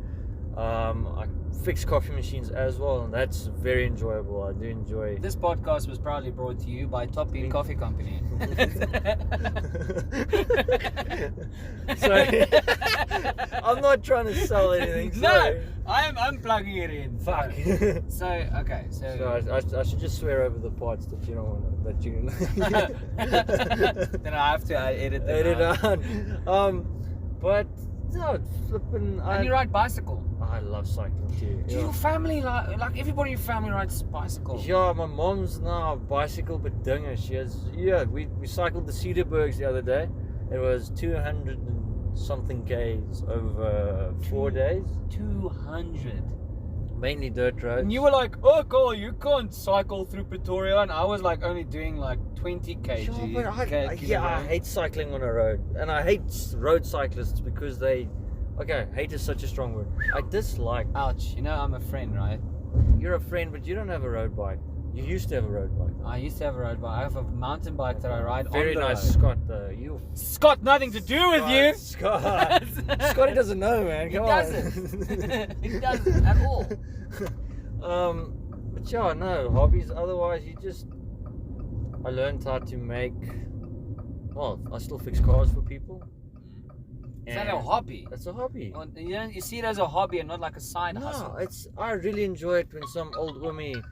I fix coffee machines as well, and that's very enjoyable. I do enjoy. This podcast was proudly brought to you by Top Bean Coffee Company. Sorry, I'm not trying to sell anything. Sorry. No, I'm plugging it in. Fuck. So okay, so I should just swear over the parts that you don't want that you. Then I have to edit them out. But no, flipping. And you ride bicycle. I love cycling too. Do your family like everybody in your family rides bicycle? Yeah, my mom's now a bicycle bedinge. She has we cycled the Cedarburgs the other day. It was 200 and something k's over 4 days. 200. Mainly dirt roads. And you were like, oh Carl, you can't cycle through Pretoria, and I was like only doing like 20 kg. Sure, but I hate cycling on a road, and I hate road cyclists because they. Okay, hate is such a strong word. I dislike. Ouch! You know I'm a friend, right? You're a friend, but you don't have a road bike. You used to have a road bike. I used to have a road bike. I have a mountain bike that I ride on the Very nice, road. Scott. You. Scott, nothing to do with you. Scott. Scotty doesn't know, man. Come on. He doesn't at all. But yeah, no hobbies. Otherwise, I learned how to make. Well, I still fix cars for people. Is that a hobby? That's a hobby. You see it as a hobby and not like a side hustle. No, I really enjoy it when some old woman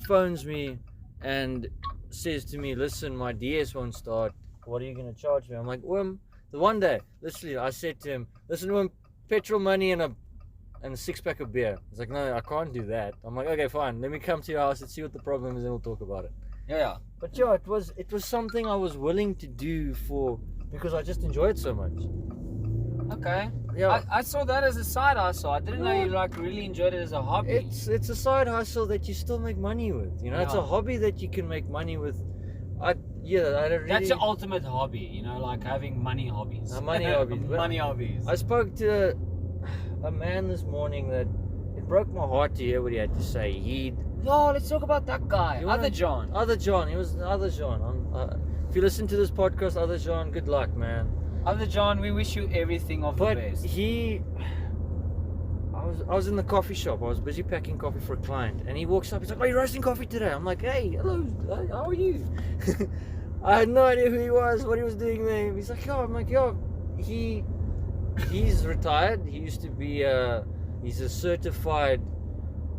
phones me and says to me, listen, my DS won't start. What are you going to charge me? I'm like, the one day, literally, I said to him, listen, petrol money and a 6-pack of beer. He's like, no, I can't do that. I'm like, okay, fine. Let me come to your house and see what the problem is and we'll talk about it. Yeah. But yeah, it was something I was willing to do because I just enjoy it so much. Okay. Yeah. I saw that as a side hustle. I didn't know you really enjoyed it as a hobby. It's a side hustle that you still make money with. You know, it's a hobby that you can make money with. I don't really. That's your ultimate hobby. Like having money hobbies. Money hobbies. Money hobbies. I spoke to a man this morning that it broke my heart to hear what he had to say. Let's talk about that guy. Other John. He was the other John. If you listen to this podcast, Other John, good luck, man. Other John, we wish you everything of the best. I was in the coffee shop. I was busy packing coffee for a client, and he walks up. He's like, "Are you roasting coffee today?" I'm like, "Hey, hello, how are you?" I had no idea who he was, what he was doing there. He's like, "Oh," I'm like, "Yo, he's retired. He used to be he's a certified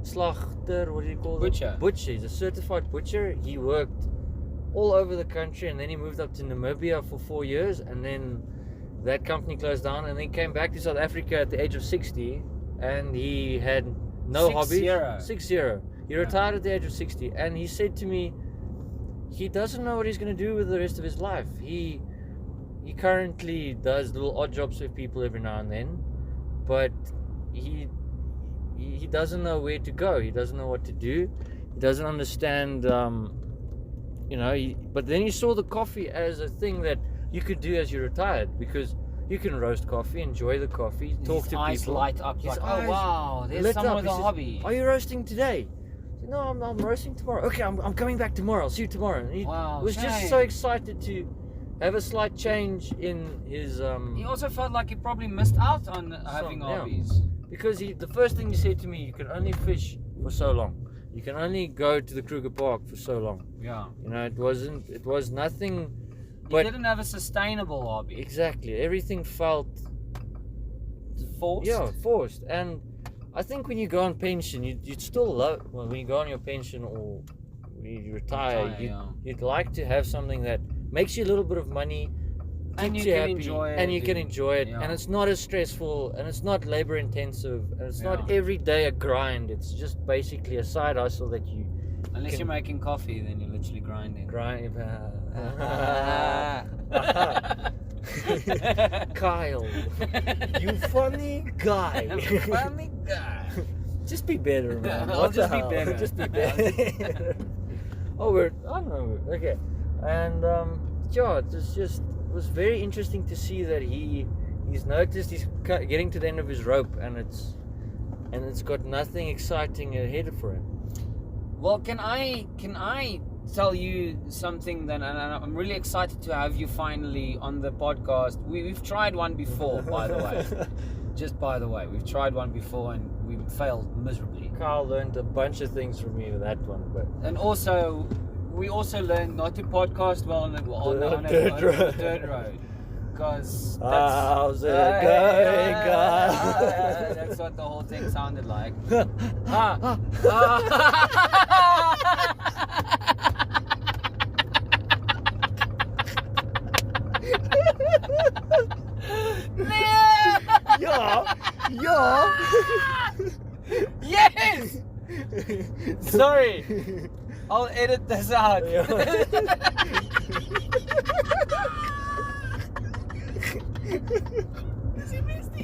slachter. What do you call it? Butcher. Butcher. He's a certified butcher. He worked all over the country, and then he moved up to Namibia for 4 years, and then that company closed down, and then came back to South Africa at the age of 60, and he had no hobbies. 60. He retired at the age of 60, and he said to me, he doesn't know what he's going to do with the rest of his life. he currently does little odd jobs with people every now and then, but he doesn't know where to go. He doesn't know what to do. He doesn't understand. But then he saw the coffee as a thing that you could do as you retired, because you can roast coffee, enjoy the coffee, talk to eyes people. light up. His Like, eyes oh wow, there's lit someone up. with He a says, hobby. "Are you roasting today?" I said, "No, I'm roasting tomorrow." "Okay, I'm coming back tomorrow. I'll see you tomorrow." And he Wow, was just shame. so excited to have a slight change in his He also felt like he probably missed out on having yeah. hobbies. because the first thing he said to me, you can only fish for so long. You can only go to the Kruger Park for so long. Yeah. It was nothing. He But didn't have a sustainable hobby. exactly, everything felt Forced? Yeah, forced. And I think when you go on pension, you'd still love. Well, when you go on your pension or when you retire, you'd like to have something that makes you a little bit of money, And keeps you can happy, enjoy it. and you can enjoy it, Yeah. and it's not as stressful, and it's not labor intensive, and it's not Yeah. every day a grind. It's just basically a side hustle that you Unless can- you're making coffee, then you're literally grinding. grind. Kyle, you funny guy. Funny guy. Just be better, man. I'll What the just be hell? better. Just be better. I don't know. Okay, and it was very interesting to see that he's noticed he's getting to the end of his rope, and it's got nothing exciting ahead for him. Well, can I tell you something then? And I'm really excited to have you finally on the podcast. We've tried one before, by the way. Just by the way, we've tried one before and we failed miserably. Carl learned a bunch of things from me with that one, but And also, we also learned not to podcast well on a dirt road. Because that's... how's it going, guys? That's what the whole thing sounded like. Yeah. Yes! Sorry. I'll edit this out.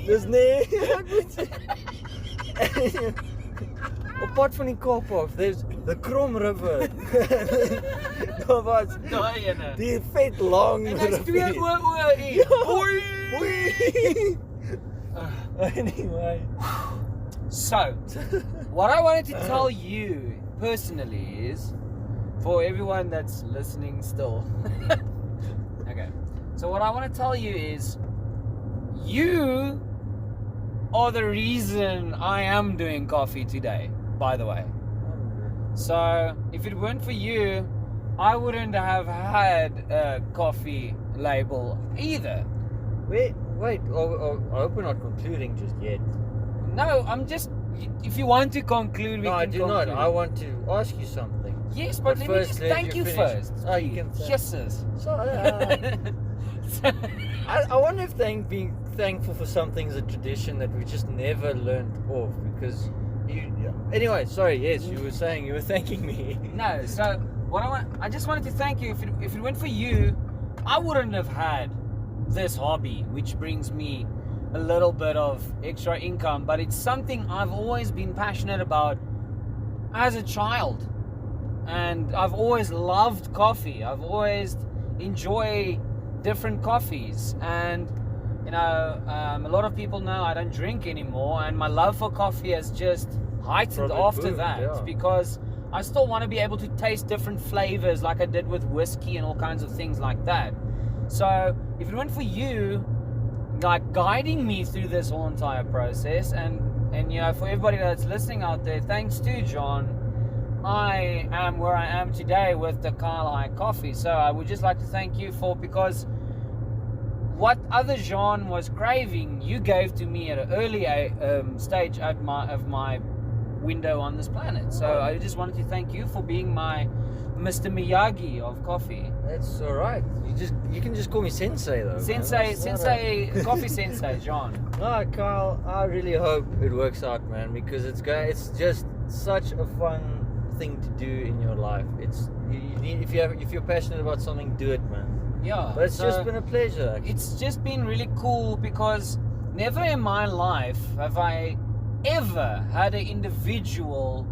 Dis nee. Apart van die kop af, there's the Krom River. Daar was Daai ene. die vet lang En hy's 2 oor hier. Oei. Anyway. So, what I wanted to tell you personally is, for everyone that's listening still. Okay. So what I want to tell you is, you are the reason I am doing coffee today, by the way. So, if it weren't for you, I wouldn't have had a coffee label either. Wait, I hope we're not concluding just yet. No, I'm just... If you want to conclude, we No, can I do conclude. not. I want to ask you something. Yes, but let me just let thank you finish. first. Oh, you can thank. Yeses. So, I wonder if being thankful for something is a tradition that we just never learned off, because anyway, sorry, yes, you were saying you were thanking me. No, so what I just wanted to thank you. If it weren't for you, I wouldn't have had this hobby, which brings me a little bit of extra income, but it's something I've always been passionate about as a child, and I've always loved coffee. I've always enjoyed different coffees, and a lot of people know I don't drink anymore, and my love for coffee has just heightened Probably after boomed, that, yeah. because I still want to be able to taste different flavors like I did with whiskey and all kinds of things like that. So if it weren't for you like guiding me through this whole entire process, and for everybody that's listening out there, thanks to John, I am where I am today with the Kyle High Coffee. So I would just like to thank you because what other John was craving, you gave to me at an early stage of my window on this planet. So I just wanted to thank you for being my Mr. Miyagi of coffee. That's all right. You can just call me Sensei though. Sensei, coffee Sensei, John. No, Carl, I really hope it works out, man, because it's just such a fun thing to do in your life. If you're passionate about something, do it, man. Yeah. But it's so just been a pleasure. Actually. it's just been really cool because never in my life have I ever had an individual,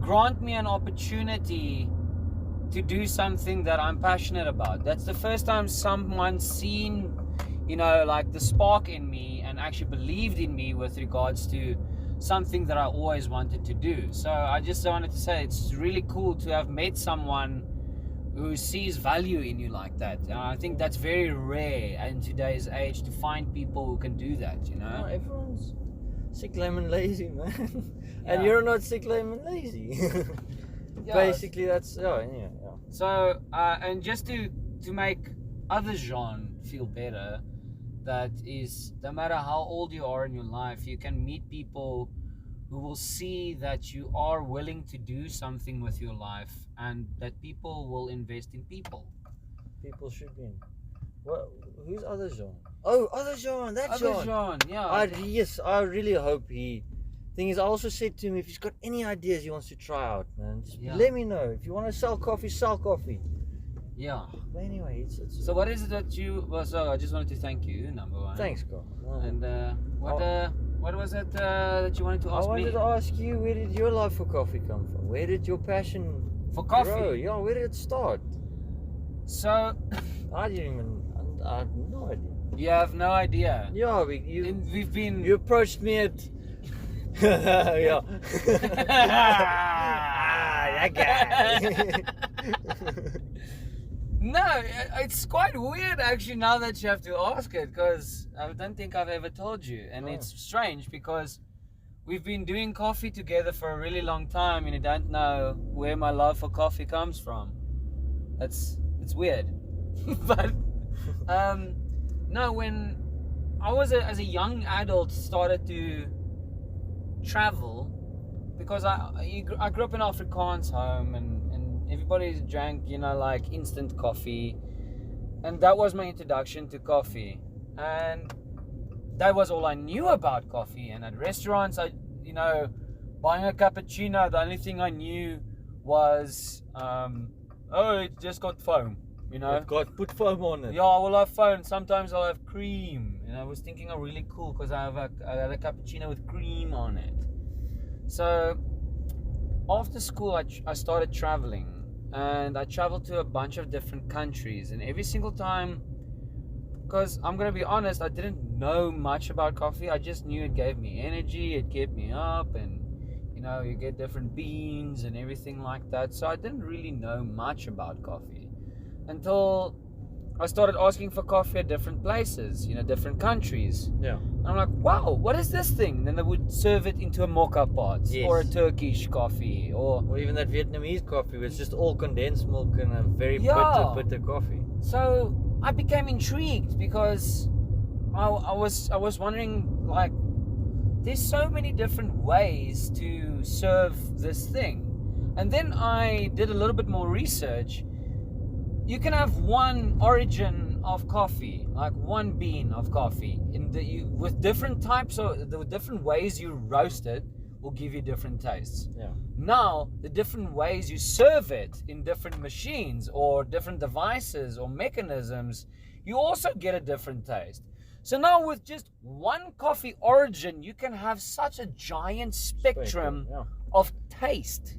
grant me an opportunity to do something that I'm passionate about. That's the first time someone's seen, like the spark in me and actually believed in me with regards to something that I always wanted to do. So I just wanted to say it's really cool to have met someone who sees value in you like that. And I think that's very rare in today's age to find people who can do that, No, everyone's sick, lame, and lazy, man. Yeah. And you're not sick, lame, and lazy. Yeah. Basically, that's yeah. So, and just to make other Jean feel better, that is, no matter how old you are in your life, you can meet people who will see that you are willing to do something with your life, and that people will invest in people. People should be. What? Who's other Jean? Oh, other Jean. That Other Jean. Jean, yeah. Yes, I really hope he. Thing is, I also said to him, if he's got any ideas he wants to try out, man, just let me know. If you want to sell coffee, sell coffee. Yeah. But anyway, it's So what is it that you? Well, so I just wanted to thank you, number one. Thanks, God. And what was it that you wanted to ask me? I wanted to ask you, where did your love for coffee come from? Where did your passion For coffee? grow? Yeah, where did it start? So I have no idea. you have no idea. Yeah, We've been. you approached me at. Yeah. That guy. No, it's quite weird actually now that you have to ask it, because I don't think I've ever told you, and it's strange because we've been doing coffee together for a really long time, and you don't know where my love for coffee comes from. It's weird. But no, when I was as a young adult started to travel, because I grew up in an Afrikaans home, and everybody drank, like instant coffee, and that was my introduction to coffee, and that was all I knew about coffee. And at restaurants, buying a cappuccino, the only thing I knew was, it just got foam, It got put foam on it. Yeah, I will have foam. Sometimes I'll have cream. And I was thinking, really cool, because I had a cappuccino with cream on it. So after school, I started traveling, and I traveled to a bunch of different countries, and every single time, because I'm going to be honest, I didn't know much about coffee. I just knew it gave me energy, it kept me up, and you get different beans and everything like that. So I didn't really know much about coffee until I started asking for coffee at different places, different countries. Yeah. And I'm like, wow, what is this thing? And then they would serve it into a mocha pot, or a Turkish coffee, or even that Vietnamese coffee, where it's just all condensed milk and a very bitter coffee. So I became intrigued because I was wondering, like, there's so many different ways to serve this thing. And then I did a little bit more research. You can have one origin of coffee, like one bean of coffee, with different types of the different ways you roast it will give you different tastes. Yeah. Now, the different ways you serve it in different machines or different devices or mechanisms, you also get a different taste. So now with just one coffee origin, you can have such a giant spectrum of taste.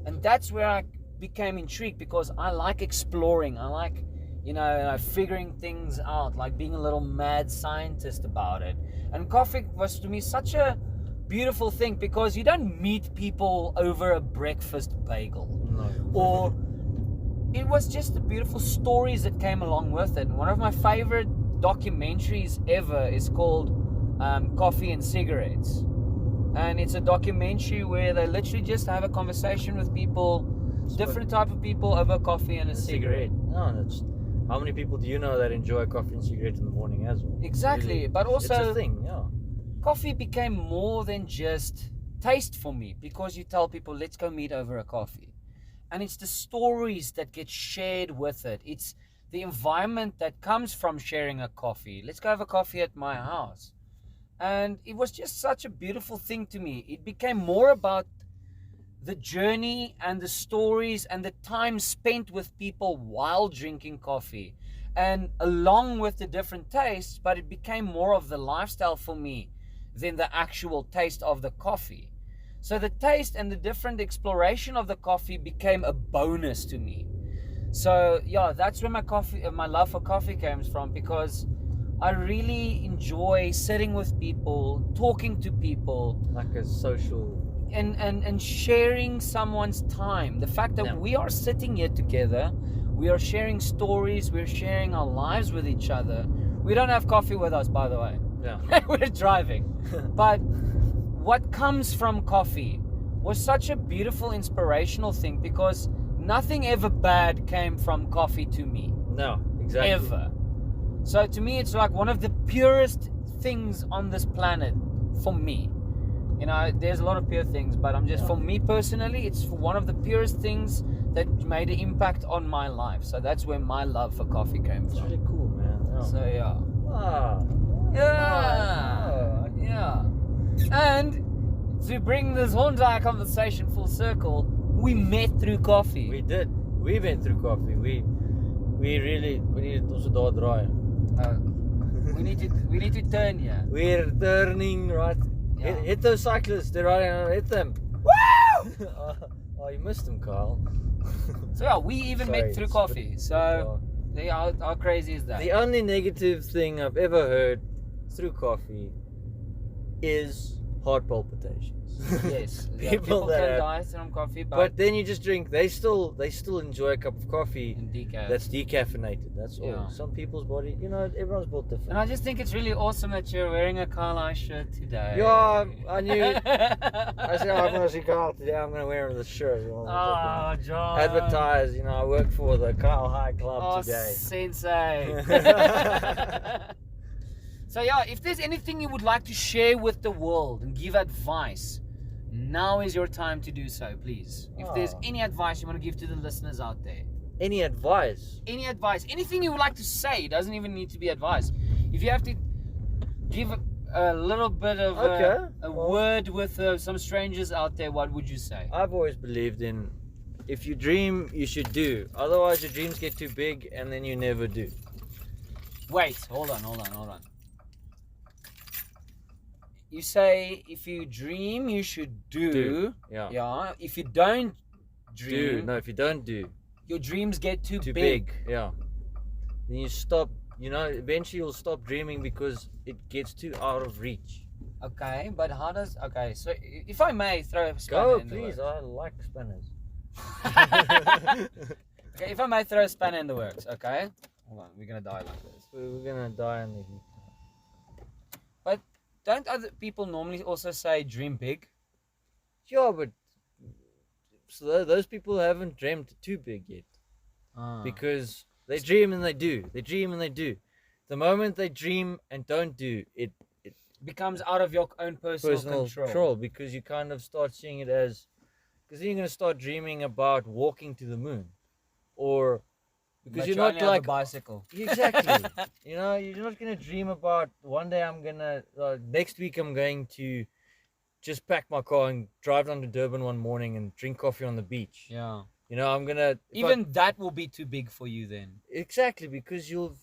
And that's where I became intrigued, because I like exploring. I like, figuring things out, like being a little mad scientist about it. And coffee was to me such a beautiful thing, because you don't meet people over a breakfast bagel. No. Or it was just the beautiful stories that came along with it. And one of my favorite documentaries ever is called Coffee and Cigarettes. And it's a documentary where they literally just have a conversation with people, different type of people, over coffee and a cigarette. No, that's, how many people do you know that enjoy coffee and cigarette in the morning as well? Exactly, Really, but also it's a thing, coffee became more than just taste for me, because you tell people, let's go meet over a coffee. And it's the stories that get shared with it. It's the environment that comes from sharing a coffee. Let's go have a coffee at my house. And it was just such a beautiful thing to me. It became more about the journey and the stories and the time spent with people while drinking coffee, and along with the different tastes, but it became more of the lifestyle for me than the actual taste of the coffee. So the taste and the different exploration of the coffee became a bonus to me. So yeah, that's where my love for coffee comes from, because I really enjoy sitting with people, talking to people, like a social, and sharing someone's time. The fact that we are sitting here together, we are sharing stories, we're sharing our lives with each other. We don't have coffee with us, by the way. Yeah. We're driving. But what comes from coffee was such a beautiful, inspirational thing, because nothing ever bad came from coffee to me. No, exactly. Ever. So to me, it's like one of the purest things on this planet for me. You know, there's a lot of pure things, but for me personally, it's one of the purest things that made an impact on my life. So that's where my love for coffee came from. It's really cool, man. Yeah. So yeah. Wow. Yeah. Yeah. And to bring this whole entire conversation full circle, we met through coffee. We did. We went through coffee. We need also door dry. We need to turn here. We're turning right. Yeah. Hit those cyclists. They're riding. Hit them. Woo! Oh, you missed them, Carl. So yeah, we even met through coffee. So how crazy is that? The only negative thing I've ever heard through coffee is heart palpitations. Yes, people that can die from coffee, but then you just drink. They still enjoy a cup of coffee and decaf. that's decaffeinated. That's all. Yeah. Some people's body, everyone's built different. And I just think it's really awesome that you're wearing a Carlisle shirt today. Yeah, I knew. I said, I'm going to see Carl today. I'm going to wear this shirt. Oh, John. Advertise. I work for the Carl High Club today. Sensei. So yeah, if there's anything you would like to share with the world and give advice, now is your time to do so, please. If there's any advice you want to give to the listeners out there. Any advice? Any advice. Anything you would like to say. It doesn't even need to be advice. If you have to give a little bit of a word with some strangers out there, what would you say? I've always believed in, if you dream, you should do. Otherwise, your dreams get too big and then you never do. Wait, hold on. You say if you dream, you should do. Yeah. Yeah. If you don't dream. No, if you don't do. Your dreams get too big. Yeah. Then you stop, eventually you'll stop dreaming because it gets too out of reach. Okay, but so if I may throw a spanner in the works. I like spanners. Okay, if I may throw a spanner in the works, okay? Hold on, we're gonna die like this. We're gonna die in the heat. But don't other people normally also say dream big? Yeah, but those people haven't dreamt too big yet. Because they dream and they do. They dream and they do. The moment they dream and don't do, it becomes out of your own personal control. Because you kind of start seeing it as, because then you're going to start dreaming about walking to the moon, or because but you're you not only have like a bicycle. Exactly. You're not going to dream about one day next week I'm going to just pack my car and drive down to Durban one morning and drink coffee on the beach. Yeah. I'm gonna that will be too big for you then. Exactly, because you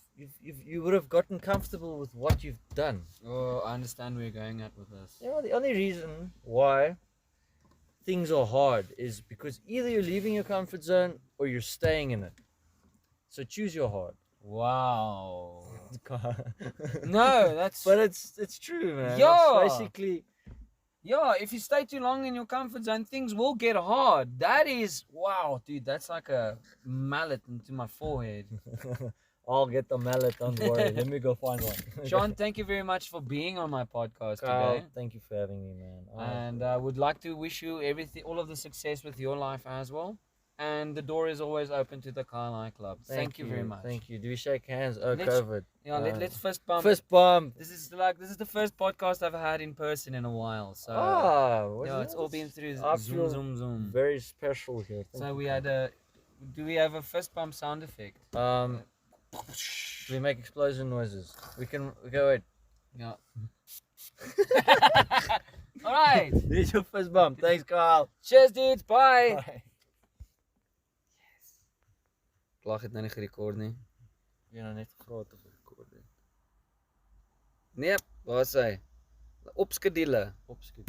would have gotten comfortable with what you've done. Oh, I understand where you're going at with this. The only reason why things are hard is because either you're leaving your comfort zone or you're staying in it. So choose your heart. Wow. No, that's. But it's true, man. Yeah. It's basically. Yeah, if you stay too long in your comfort zone, things will get hard. That is, wow, dude, that's like a mallet into my forehead. I'll get the mallet, don't worry. Let me go find one. Sean, thank you very much for being on my podcast today. Thank you for having me, man. And I would like to wish you all of the success with your life as well. And the door is always open to the Carlisle Club. Thank you very much. Thank you. Do we shake hands? COVID. Yeah, let's fist bump. Fist bump. This is the first podcast I've had in person in a while. So it's all been through Zoom. Very special here. So we had do we have a fist bump sound effect? Do we make explosion noises? We can go ahead. Yeah. Alright. Here's your fist bump. Thanks, Kyle. Cheers, dudes. Bye. Bye. Klag het nou nie gerekord nie. Jy nou net gevra of gerekord het. Nee, waar is hy? Opskedule. Opskiet.